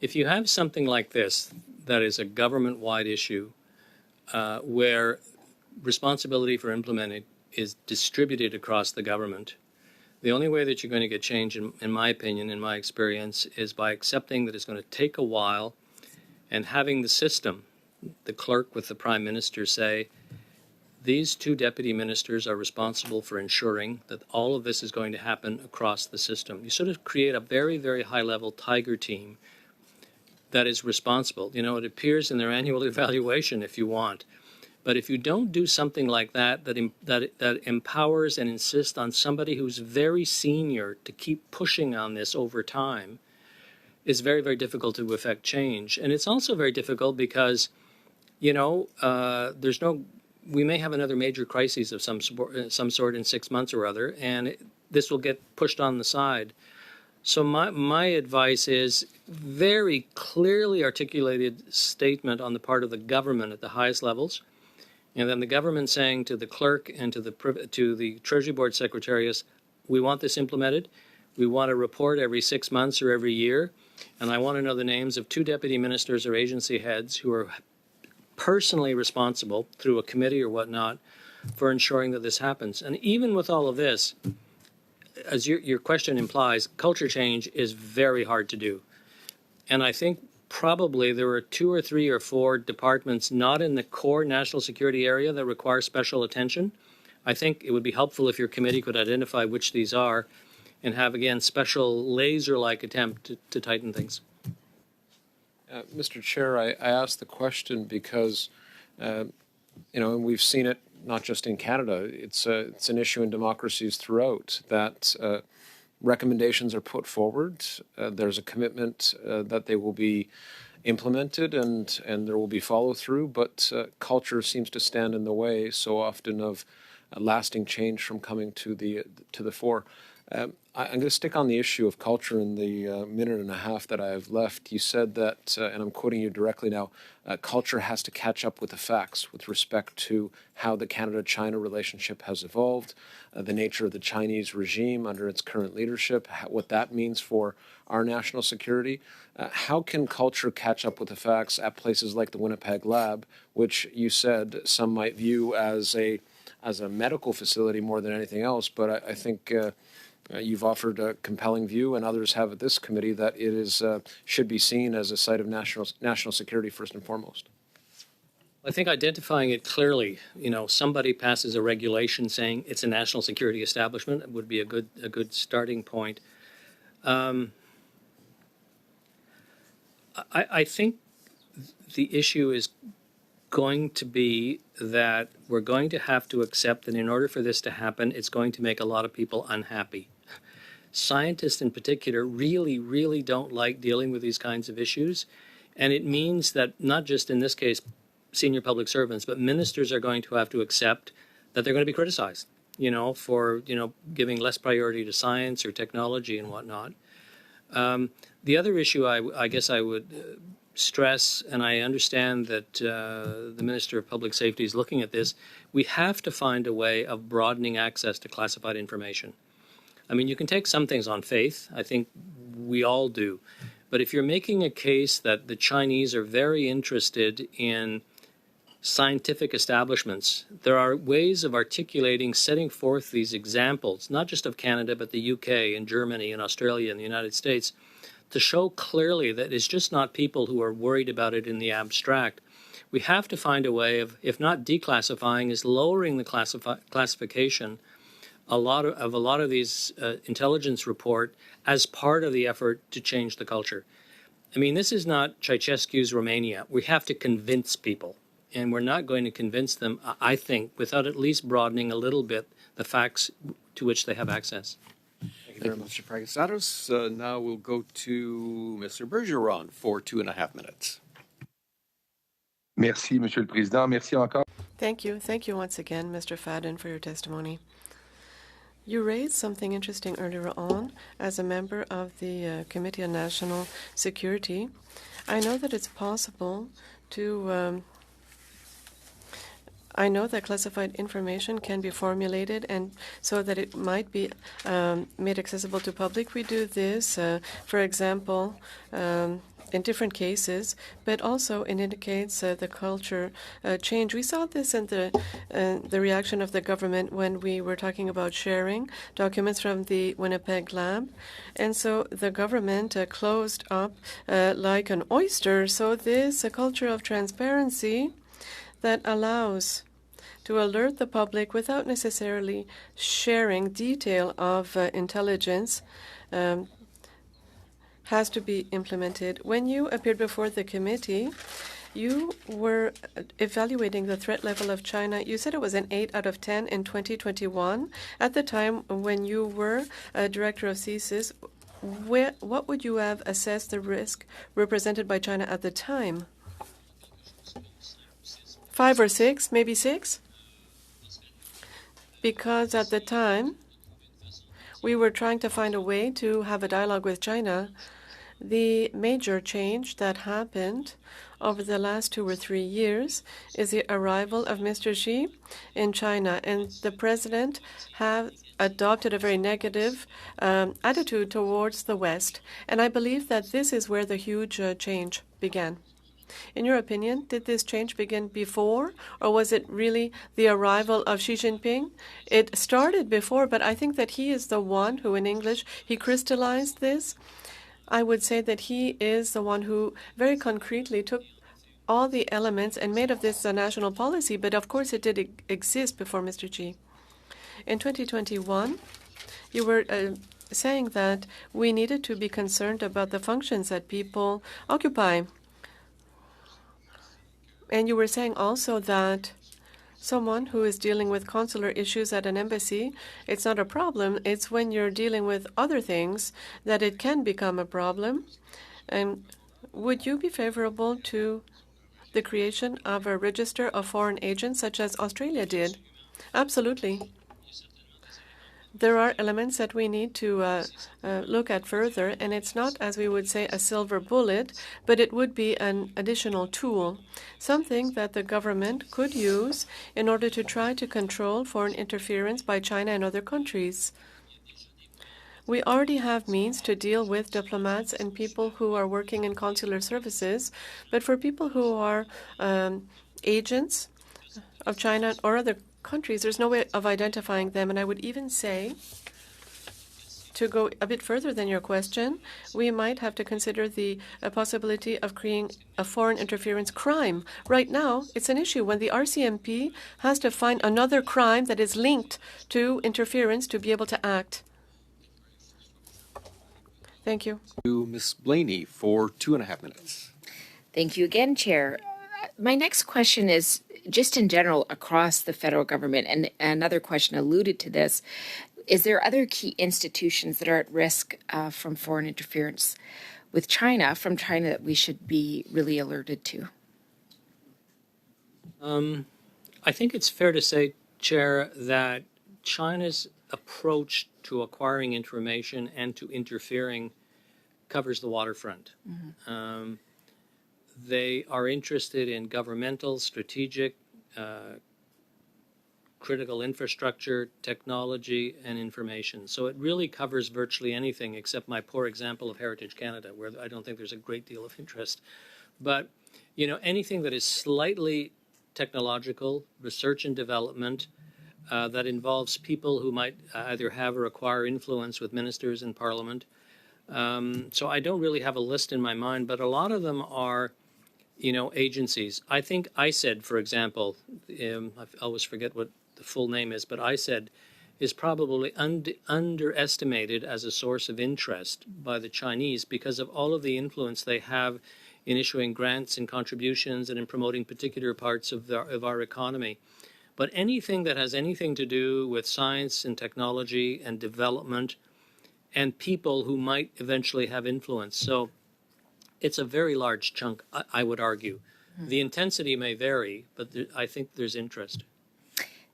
if you have something like this that is a government-wide issue where responsibility for implementing is distributed across the government, the only way that you're going to get change, in my opinion, in my experience, is by accepting that it's going to take a while and having the system, the clerk with the Prime Minister, say, these two deputy ministers are responsible for ensuring that all of this is going to happen across the system. You sort of create a very, very high-level tiger team that is responsible. You know, it appears in their annual evaluation if you want. But if you don't do something like that, that empowers and insists on somebody who's very senior to keep pushing on this over time, it's very, very difficult to affect change. And it's also very difficult because, you know, we may have another major crisis of some sort in 6 months or other, and this will get pushed on the side. So my advice is very clearly articulated statement on the part of the government at the highest levels, and then the government saying to the clerk and to the Treasury Board Secretariat, we want this implemented. We want a report every 6 months or every year, and I want to know the names of two deputy ministers or agency heads who are personally responsible through a committee or whatnot for ensuring that this happens. And even with all of this, as your question implies, culture change is very hard to do. And I think probably there are 2 or 3 or 4 departments not in the core national security area that require special attention. I think it would be helpful if your committee could identify which these are and have, again, special laser-like attempt to tighten things. Mr. Chair, I asked the question because, you know, and we've seen it not just in Canada. It's an issue in democracies throughout that recommendations are put forward. There's a commitment that they will be implemented and there will be follow through, but culture seems to stand in the way so often of lasting change from coming to the fore. I'm going to stick on the issue of culture in the minute and a half that I have left. You said that, and I'm quoting you directly now, culture has to catch up with the facts with respect to how the Canada-China relationship has evolved, the nature of the Chinese regime under its current leadership, what that means for our national security. How can culture catch up with the facts at places like the Winnipeg Lab, which you said some might view as a medical facility more than anything else, but I think you've offered a compelling view, and others have at this committee, that it is should be seen as a site of national security first and foremost. I think identifying it clearly, you know, somebody passes a regulation saying it's a national security establishment would be a good starting point. I think the issue is going to be that we're going to have to accept that in order for this to happen, it's going to make a lot of people unhappy. Scientists in particular really, really don't like dealing with these kinds of issues. And it means that not just in this case, senior public servants, but ministers are going to have to accept that they're going to be criticized, you know, for, you know, giving less priority to science or technology and whatnot. The other issue I guess I would stress, and I understand that the Minister of Public Safety is looking at this, we have to find a way of broadening access to classified information. I mean, you can take some things on faith. I think we all do. But if you're making a case that the Chinese are very interested in scientific establishments, there are ways of articulating, setting forth these examples, not just of Canada, but the UK and Germany and Australia and the United States, to show clearly that it's just not people who are worried about it in the abstract. We have to find a way of, if not declassifying, is lowering the classification a lot of these intelligence report as part of the effort to change the culture. I mean, this is not Ceausescu's Romania. We have to convince people, and we're not going to convince them, I think, without at least broadening a little bit the facts to which they have access. Thank you very much, Mr. Pragasatos. Now we'll go to Mr. Bergeron for 2.5 minutes. Merci, Monsieur le Président. Merci encore. Thank you. Thank you once again, Mr. Fadden, for your testimony. You raised something interesting earlier on as a member of the Committee on National Security. I know that it's possible to I know that classified information can be formulated and so that it might be made accessible to public. We do this, for example, in different cases, but also it indicates the culture change. We saw this in the reaction of the government when we were talking about sharing documents from the Winnipeg Lab. And so the government closed up like an oyster. So this a culture of transparency that allows to alert the public without necessarily sharing detail of intelligence has to be implemented. When you appeared before the committee, you were evaluating the threat level of China. You said it was an 8 out of 10 in 2021. At the time when you were director of CSIS, what would you have assessed the risk represented by China at the time? 5 or 6, maybe 6? Because at the time, we were trying to find a way to have a dialogue with China. The major change that happened over the last 2 or 3 years is the arrival of Mr. Xi in China, and the president have adopted a very negative attitude towards the West. And I believe that this is where the huge change began. In your opinion, did this change begin before, or was it really the arrival of Xi Jinping? It started before, but I think that he is the one who, in English, he crystallized this. I would say that he is the one who very concretely took all the elements and made of this a national policy, but of course it did exist before Mr. Xi. In 2021, you were saying that we needed to be concerned about the functions that people occupy. And you were saying also that someone who is dealing with consular issues at an embassy, it's not a problem. It's when you're dealing with other things that it can become a problem. And would you be favorable to the creation of a register of foreign agents such as Australia did? Absolutely. There are elements that we need to look at further, and it's not, as we would say, a silver bullet, but it would be an additional tool, something that the government could use in order to try to control foreign interference by China and other countries. We already have means to deal with diplomats and people who are working in consular services, but for people who are agents of China or other countries, there's no way of identifying them. And I would even say, to go a bit further than your question, we might have to consider the possibility of creating a foreign interference crime. Right now, it's an issue when the RCMP has to find another crime that is linked to interference to be able to act. Thank you. Ms. Blaney for 2.5 minutes. Thank you again, Chair. My next question is just in general across the federal government, and another question alluded to this. Is there other key institutions that are at risk from foreign interference with China, from China, that we should be really alerted to? I think it's fair to say, Chair, that China's approach to acquiring information and to interfering covers the waterfront. Mm-hmm. They are interested in governmental, strategic, critical infrastructure, technology, and information. So it really covers virtually anything except my poor example of Heritage Canada, where I don't think there's a great deal of interest. But, you know, anything that is slightly technological, research and development, that involves people who might either have or acquire influence with ministers in Parliament. So I don't really have a list in my mind, but a lot of them are, you know, agencies. I think ISED, for example, I always forget what the full name is, but ISED is probably underestimated as a source of interest by the Chinese because of all of the influence they have in issuing grants and contributions and in promoting particular parts of our economy. But anything that has anything to do with science and technology and development and people who might eventually have influence. So it's a very large chunk, I would argue. The intensity may vary, but I think there's interest.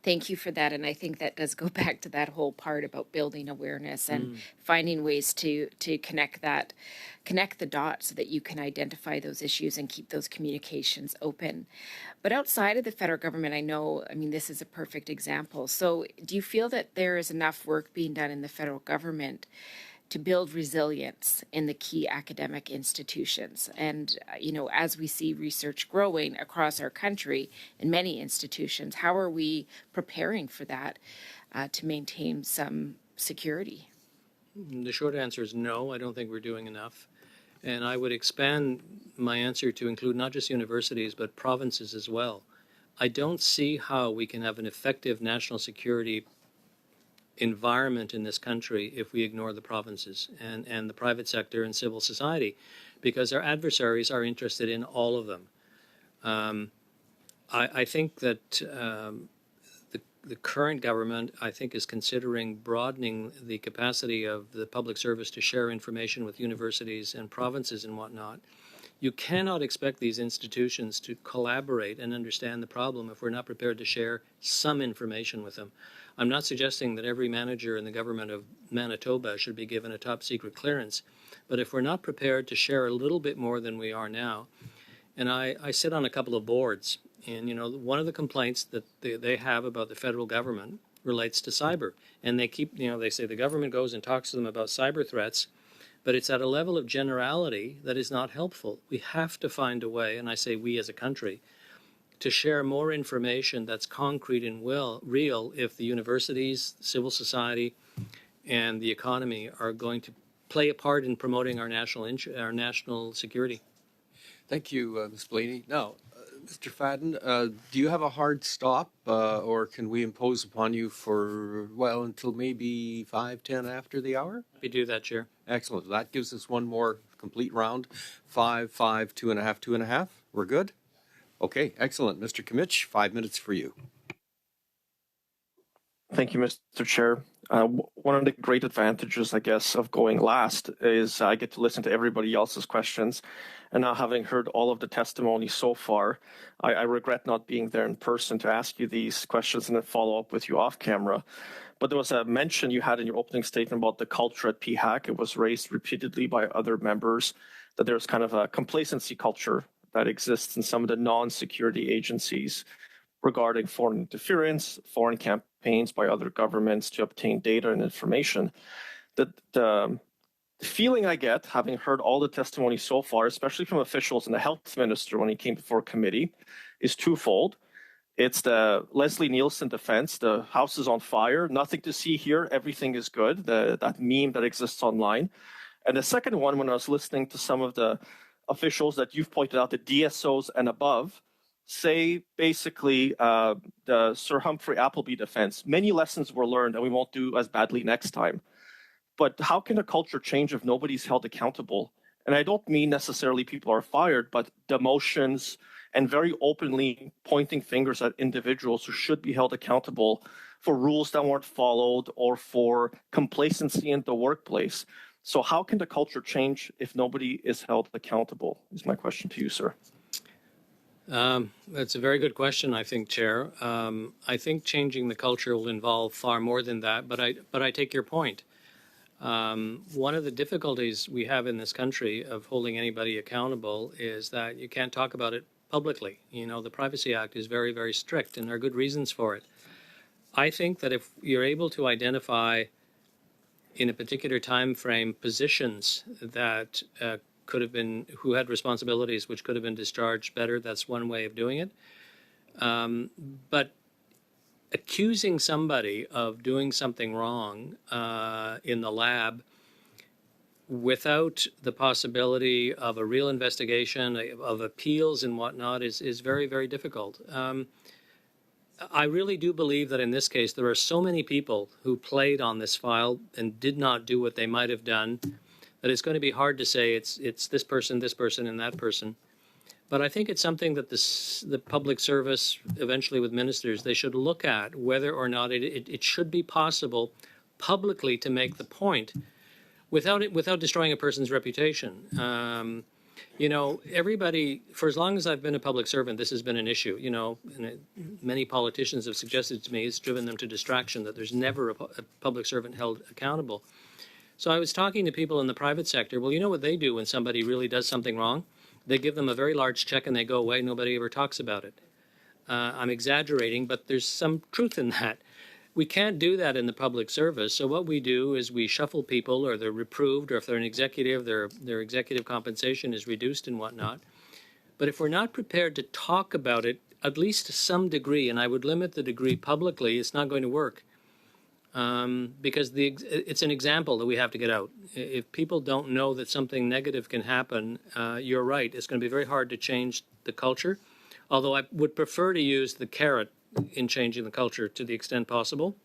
Thank you for that. And I think that does go back to that whole part about building awareness and finding ways to connect the dots so that you can identify those issues and keep those communications open. But outside of the federal government, I mean, this is a perfect example. So do you feel that there is enough work being done in the federal government to build resilience in the key academic institutions? And, you know, as we see research growing across our country in many institutions, how are we preparing for that to maintain some security? The short answer is no, I don't think we're doing enough. And I would expand my answer to include not just universities, but provinces as well. I don't see how we can have an effective national security environment in this country if we ignore the provinces and the private sector and civil society, because our adversaries are interested in all of them. I think that the current government, I think, is considering broadening the capacity of the public service to share information with universities and provinces and whatnot. You cannot expect these institutions to collaborate and understand the problem if we're not prepared to share some information with them. I'm not suggesting that every manager in the government of Manitoba should be given a top secret clearance, but if we're not prepared to share a little bit more than we are now, and I sit on a couple of boards, and you know, one of the complaints that they have about the federal government relates to cyber, and they keep, you know, they say the government goes and talks to them about cyber threats, but it's at a level of generality that is not helpful. We have to find a way, and I say we as a country, to share more information that's concrete and real if the universities, civil society, and the economy are going to play a part in promoting our national security. Thank you, Ms. Blaney. Now, Mr. Fadden, do you have a hard stop, or can we impose upon you for, well, until maybe 5:10 after the hour? We do that, Chair. Excellent. That gives us one more complete round. 5, 5, 2.5, 2.5. We're good? Okay, excellent. Mr. Kimmich, 5 minutes for you. Thank you, Mr. Chair. One of the great advantages, I guess, of going last is I get to listen to everybody else's questions. And now, having heard all of the testimony so far, I regret not being there in person to ask you these questions and then follow up with you off camera. But there was a mention you had in your opening statement about the culture at PHAC. It was raised repeatedly by other members that there's kind of a complacency culture that exists in some of the non-security agencies regarding foreign interference, foreign campaigns by other governments to obtain data and information. The feeling I get, having heard all the testimony so far, especially from officials and the health minister when he came before committee, is twofold. It's the Leslie Nielsen defense, the house is on fire, nothing to see here, everything is good, that meme that exists online. And the second one, when I was listening to some of the officials that you've pointed out, the DSOs and above, say basically the Sir Humphrey Appleby defense, many lessons were learned and we won't do as badly next time. But how can a culture change if nobody's held accountable? And I don't mean necessarily people are fired, but demotions and very openly pointing fingers at individuals who should be held accountable for rules that weren't followed or for complacency in the workplace. So how can the culture change if nobody is held accountable, is my question to you, sir. That's a very good question, I think, Chair. I think changing the culture will involve far more than that, but I take your point. One of the difficulties we have in this country of holding anybody accountable is that you can't talk about it publicly. You know, the Privacy Act is very, very strict, and there are good reasons for it. I think that if you're able to identify in a particular time frame positions that could have been, who had responsibilities which could have been discharged better, that's one way of doing it. But accusing somebody of doing something wrong in the lab without the possibility of a real investigation, of appeals and whatnot, is very, very difficult. I really do believe that in this case, there are so many people who played on this file and did not do what they might have done that it's going to be hard to say it's this person, and that person. But I think it's something that the public service, eventually with ministers, they should look at whether or not it should be possible publicly to make the point without destroying a person's reputation. Everybody, for as long as I've been a public servant, this has been an issue. And many politicians have suggested to me it's driven them to distraction, that there's never a public servant held accountable. So I was talking to people in the private sector. Well, you know what they do when somebody really does something wrong? They give them a very large check and they go away. Nobody ever talks about it. I'm exaggerating, but there's some truth in that. We can't do that in the public service. So what we do is we shuffle people, or they're reproved, or if they're an executive, their executive compensation is reduced and whatnot. But if we're not prepared to talk about it, at least to some degree, and I would limit the degree publicly, it's not going to work. Because it's an example that we have to get out. If people don't know that something negative can happen, you're right, it's going to be very hard to change the culture. Although I would prefer to use the carrot in changing the culture to the extent possible.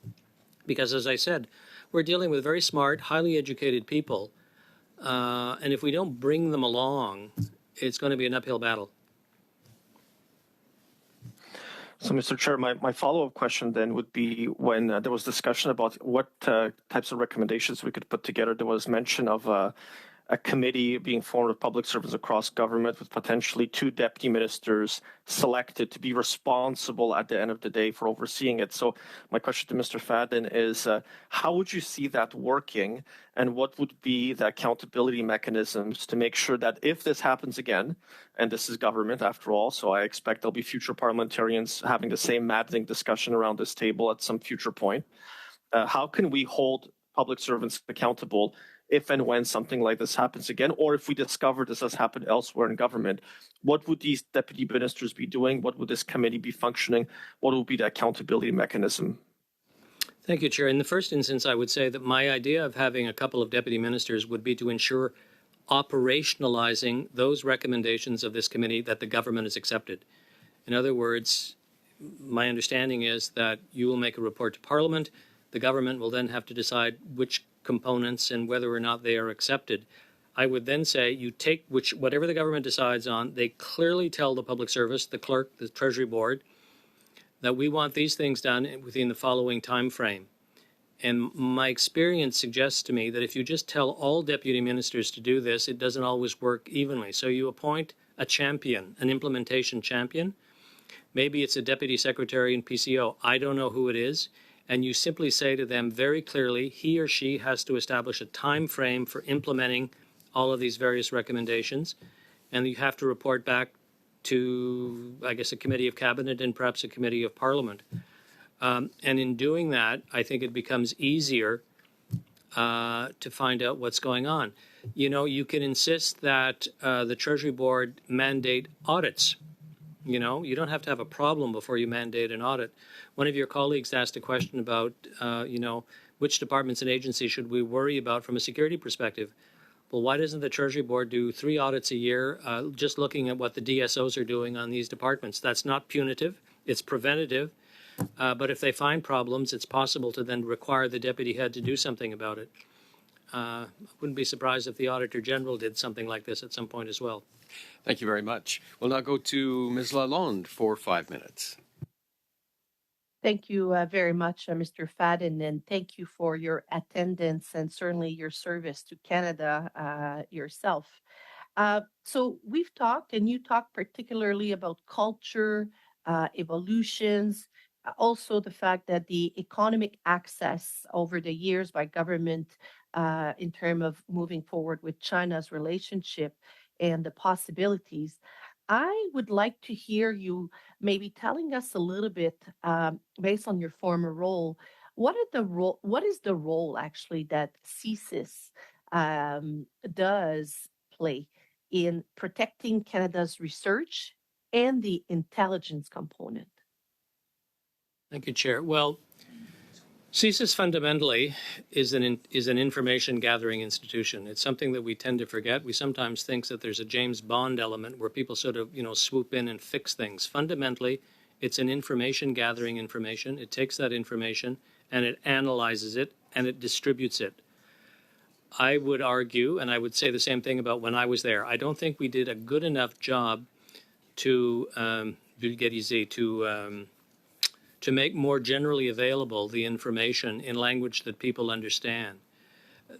Because as I said, we're dealing with very smart, highly educated people. And if we don't bring them along, it's going to be an uphill battle. So, Mr. Chair, my follow-up question then would be, when there was discussion about what types of recommendations we could put together, there was mention of a committee being formed of public servants across government with potentially 2 deputy ministers selected to be responsible at the end of the day for overseeing it. So my question to Mr. Fadden is, how would you see that working, and what would be the accountability mechanisms to make sure that if this happens again, and this is government after all, so I expect there'll be future parliamentarians having the same maddening discussion around this table at some future point, how can we hold public servants accountable if and when something like this happens again, or if we discover this has happened elsewhere in government? What would these deputy ministers be doing? What would this committee be functioning? What would be the accountability mechanism? Thank you, Chair. In the first instance, I would say that my idea of having a couple of deputy ministers would be to ensure operationalizing those recommendations of this committee that the government has accepted. In other words, my understanding is that you will make a report to Parliament. The government will then have to decide which components and whether or not they are accepted. I would then say you take whatever the government decides on, they clearly tell the public service, the clerk, the Treasury Board, that we want these things done within the following time frame. And my experience suggests to me that if you just tell all deputy ministers to do this, it doesn't always work evenly. So you appoint a champion, an implementation champion. Maybe it's a deputy secretary in PCO. I don't know who it is. And you simply say to them very clearly, he or she has to establish a time frame for implementing all of these various recommendations. And you have to report back to, I guess, a committee of cabinet and perhaps a committee of parliament. And in doing that, I think it becomes easier to find out what's going on. You can insist that the Treasury Board mandate audits. You don't have to have a problem before you mandate an audit. One of your colleagues asked a question about, which departments and agencies should we worry about from a security perspective? Well, why doesn't the Treasury Board do 3 audits a year, just looking at what the DSOs are doing on these departments? That's not punitive, it's preventative. But if they find problems, it's possible to then require the deputy head to do something about it. I wouldn't be surprised if the Auditor General did something like this at some point as well. Thank you very much. We'll now go to Ms. Lalonde for 5 minutes. Thank you very much, Mr. Fadden, and thank you for your attendance and certainly your service to Canada yourself. So we've talked, and you talked particularly about culture, evolutions, also the fact that the economic access over the years by government in terms of moving forward with China's relationship and the possibilities. I would like to hear you maybe telling us a little bit, based on your former role, what is the role actually that CSIS does play in protecting Canada's research and the intelligence component? Thank you, Chair. Well, CSIS fundamentally is an information gathering institution. It's something that we tend to forget. We sometimes think that there's a James Bond element where people sort of, swoop in and fix things. Fundamentally, it's an information gathering information. It takes that information and it analyzes it and it distributes it. I would argue, and I would say the same thing about when I was there, I don't think we did a good enough job to vulgariser, to make more generally available the information in language that people understand.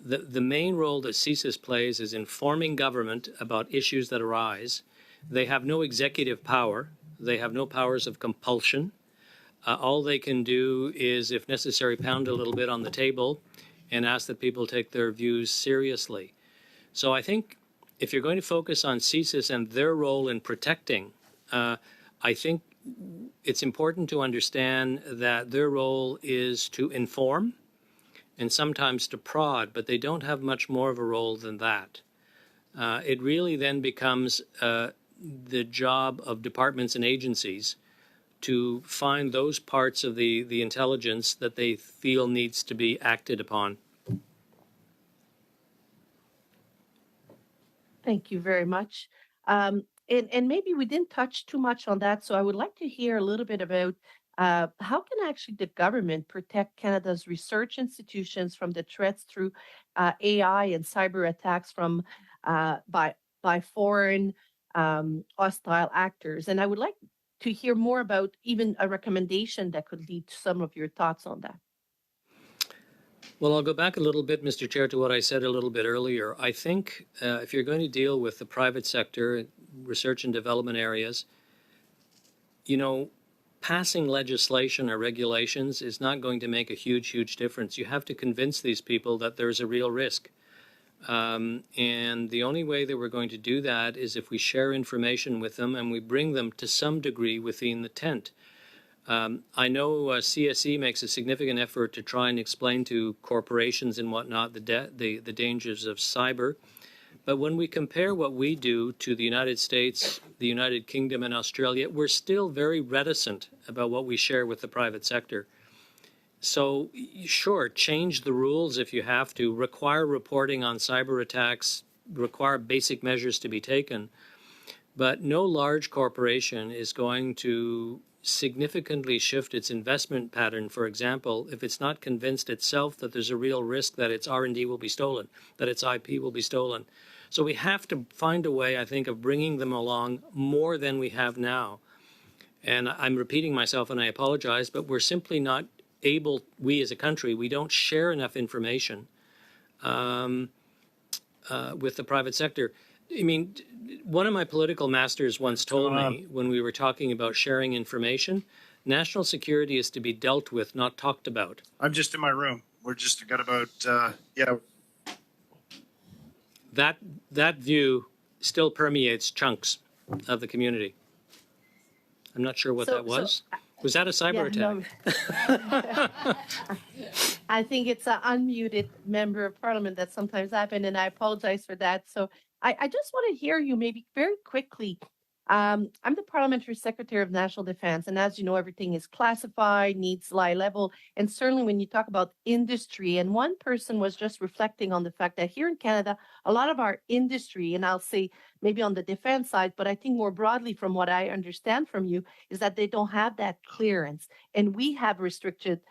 The main role that CSIS plays is informing government about issues that arise. They have no executive power. They have no powers of compulsion. All they can do is, if necessary, pound a little bit on the table and ask that people take their views seriously. So I think if you're going to focus on CSIS and their role in protecting, I think it's important to understand that their role is to inform and sometimes to prod, but they don't have much more of a role than that. It really then becomes the job of departments and agencies to find those parts of the intelligence that they feel needs to be acted upon. Thank you very much. And maybe we didn't touch too much on that, so I would like to hear a little bit about how can actually the government protect Canada's research institutions from the threats through AI and cyber attacks from by foreign hostile actors? And I would like to hear more about even a recommendation that could lead to some of your thoughts on that. Well, I'll go back a little bit, Mr. Chair, to what I said a little bit earlier. I think if you're going to deal with the private sector, research and development areas, passing legislation or regulations is not going to make a huge difference. You have to convince these people that there's a real risk. And the only way that we're going to do that is if we share information with them and we bring them to some degree within the tent. I know CSE makes a significant effort to try and explain to corporations and whatnot the dangers of cyber. But when we compare what we do to the United States, the United Kingdom, and Australia, we're still very reticent about what we share with the private sector. So, sure, change the rules if you have to, require reporting on cyber attacks, require basic measures to be taken. But no large corporation is going to significantly shift its investment pattern, for example, if it's not convinced itself that there's a real risk that its R&D will be stolen, that its IP will be stolen. So we have to find a way, I think, of bringing them along more than we have now. And I'm repeating myself and I apologize, but we're simply not able, we as a country, we don't share enough information with the private sector. I mean, one of my political masters once told me when we were talking about sharing information, national security is to be dealt with, not talked about. I'm just in my room. We're just got about, That view still permeates chunks of the community. I'm not sure what that was. Was that a cyber attack? No. I think it's an unmuted member of parliament that sometimes happens, and I apologize for that. So I just want to hear you maybe very quickly. I'm the Parliamentary Secretary of National Defense, and as you know, everything is classified, needs high level, and certainly when you talk about industry, and one person was just reflecting on the fact that here in Canada, a lot of our industry, and I'll say maybe on the defense side, but I think more broadly from what I understand from you, is that they don't have that clearance, and we have restricted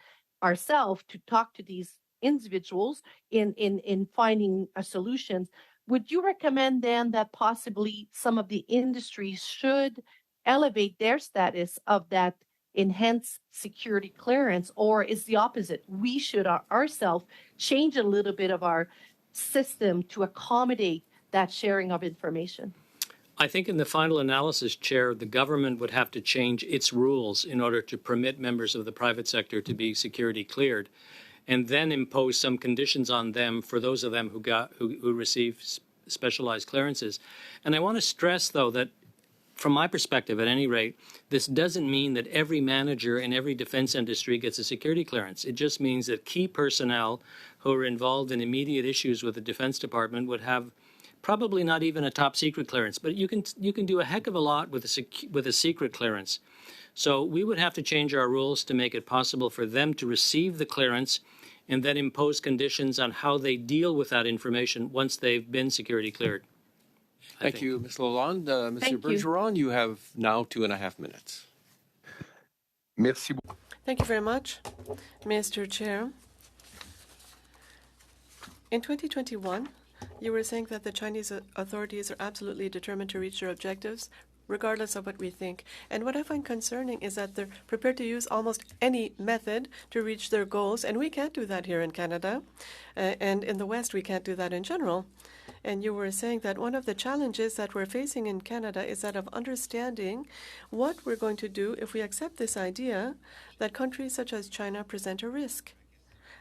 ourselves to talk to these individuals in finding solutions. Would you recommend then that possibly some of the industries should elevate their status of that enhanced security clearance, or is the opposite? We should ourselves change a little bit of our system to accommodate that sharing of information? I think in the final analysis, Chair, the government would have to change its rules in order to permit members of the private sector to be security cleared, and then impose some conditions on them for those of them who received specialized clearances. And I want to stress, though, that from my perspective, at any rate, this doesn't mean that every manager in every defense industry gets a security clearance. It just means that key personnel who are involved in immediate issues with the Defense Department would have probably not even a top secret clearance, but you can do a heck of a lot with a secret clearance. So we would have to change our rules to make it possible for them to receive the clearance and then impose conditions on how they deal with that information once they've been security cleared. Thank you, Ms. Lalonde. Mr. Thank you. Bergeron, you have now 2.5 minutes. Merci beaucoup. Thank you very much, Mr. Chair. In 2021, you were saying that the Chinese authorities are absolutely determined to reach their objectives, regardless of what we think. And what I find concerning is that they're prepared to use almost any method to reach their goals, and we can't do that here in Canada. And in the West, we can't do that in general. And you were saying that one of the challenges that we're facing in Canada is that of understanding what we're going to do if we accept this idea that countries such as China present a risk.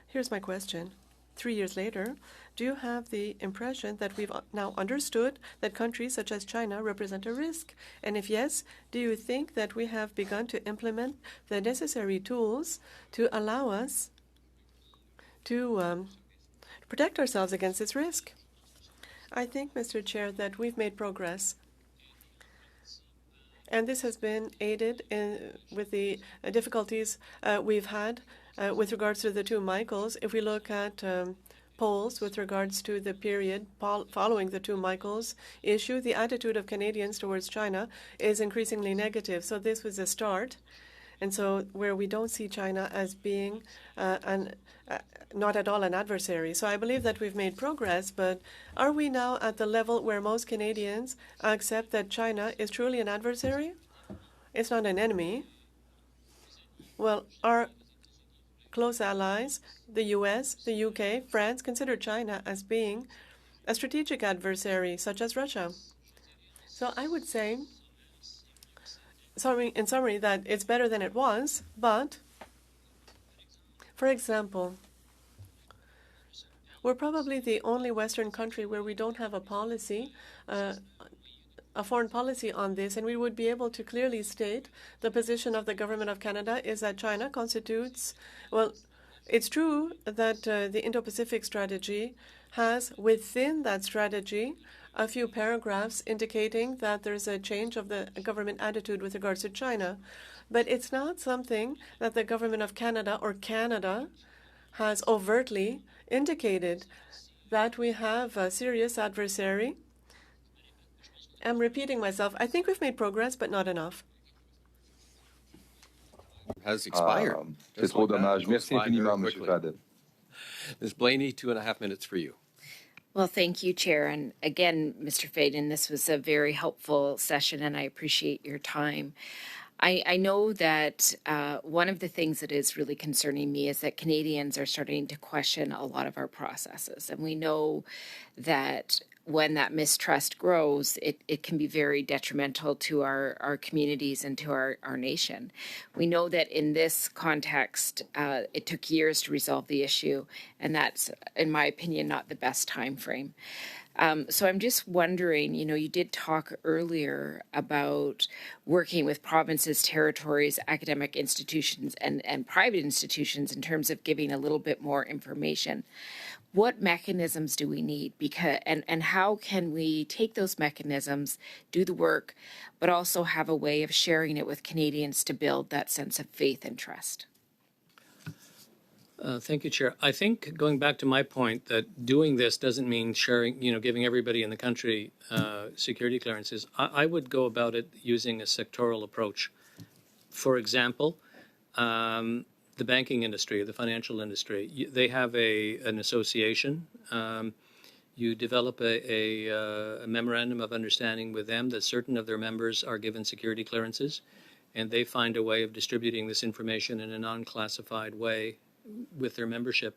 Here's my question. 3 years later, do you have the impression that we've now understood that countries such as China represent a risk? And if yes, do you think that we have begun to implement the necessary tools to allow us to protect ourselves against this risk? I think, Mr. Chair, that we've made progress. And this has been aided with the difficulties we've had with regards to the two Michaels. If we look at polls with regards to the period following the two Michaels issue, the attitude of Canadians towards China is increasingly negative. So this was a start. And so where we don't see China as being not at all an adversary. So I believe that we've made progress, but are we now at the level where most Canadians accept that China is truly an adversary? It's not an enemy. Well, our close allies, the US, the UK, France, consider China as being a strategic adversary, such as Russia. So I would say, in summary, that it's better than it was, but, for example, we're probably the only Western country where we don't have a policy, a foreign policy on this, and we would be able to clearly state the position of the Government of Canada is that China constitutes, well, it's true that the Indo-Pacific strategy has within that strategy a few paragraphs indicating that there's a change of the government attitude with regards to China. But it's not something that the Government of Canada or Canada has overtly indicated that we have a serious adversary. I'm repeating myself. I think we've made progress, but not enough. Has expired. C'est trop dommage. Merci infiniment, Monsieur Fadden. Ms. Blaney, 2.5 minutes for you. Well, thank you, Chair. And again, Mr. Fadden, this was a very helpful session, and I appreciate your time. I know that one of the things that is really concerning me is that Canadians are starting to question a lot of our processes. And we know that when that mistrust grows, it can be very detrimental to our communities and to our nation. We know that in this context, it took years to resolve the issue, and that's, in my opinion, not the best time frame. So I'm just wondering, you did talk earlier about working with provinces, territories, academic institutions, and private institutions in terms of giving a little bit more information. What mechanisms do we need? And how can we take those mechanisms, do the work, but also have a way of sharing it with Canadians to build that sense of faith and trust? Thank you, Chair. I think going back to my point that doing this doesn't mean sharing, giving everybody in the country security clearances. I would go about it using a sectoral approach. For example, the banking industry, the financial industry, they have an association. You develop a memorandum of understanding with them that certain of their members are given security clearances, and they find a way of distributing this information in a non-classified way with their membership.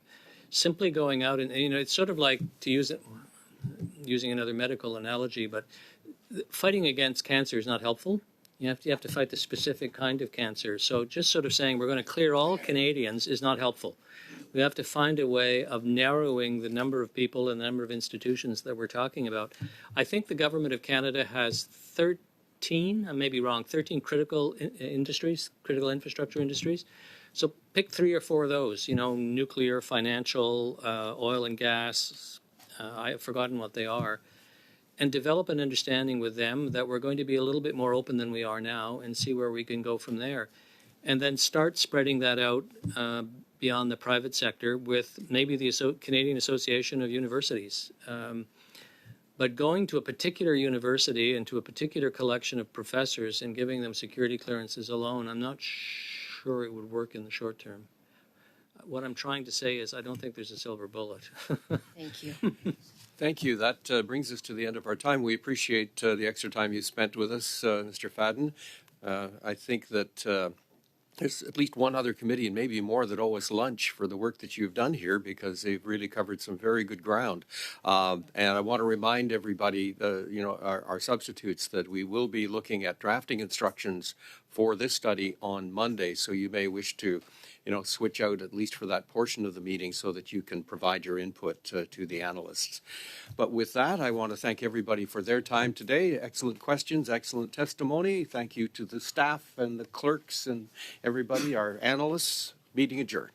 Simply going out and it's sort of like, to use it, using another medical analogy, but fighting against cancer is not helpful. You have to fight the specific kind of cancer. So just sort of saying we're going to clear all Canadians is not helpful. We have to find a way of narrowing the number of people and the number of institutions that we're talking about. I think the Government of Canada has 13, I may be wrong, 13 critical industries, critical infrastructure industries. So pick 3 or 4 of those, nuclear, financial, oil and gas, I have forgotten what they are, and develop an understanding with them that we're going to be a little bit more open than we are now and see where we can go from there. And then start spreading that out beyond the private sector with maybe the Canadian Association of Universities. But going to a particular university and to a particular collection of professors and giving them security clearances alone, I'm not sure it would work in the short term. What I'm trying to say is I don't think there's a silver bullet. Thank you. Thank you. That brings us to the end of our time. We appreciate the extra time you spent with us, Mr. Fadden. I think that there's at least one other committee and maybe more that owe us lunch for the work that you've done here because they've really covered some very good ground. And I want to remind everybody, our substitutes, that we will be looking at drafting instructions for this study on Monday. So you may wish to, switch out at least for that portion of the meeting so that you can provide your input to the analysts. But with that, I want to thank everybody for their time today. Excellent questions, excellent testimony. Thank you to the staff and the clerks and everybody, our analysts. Meeting adjourned.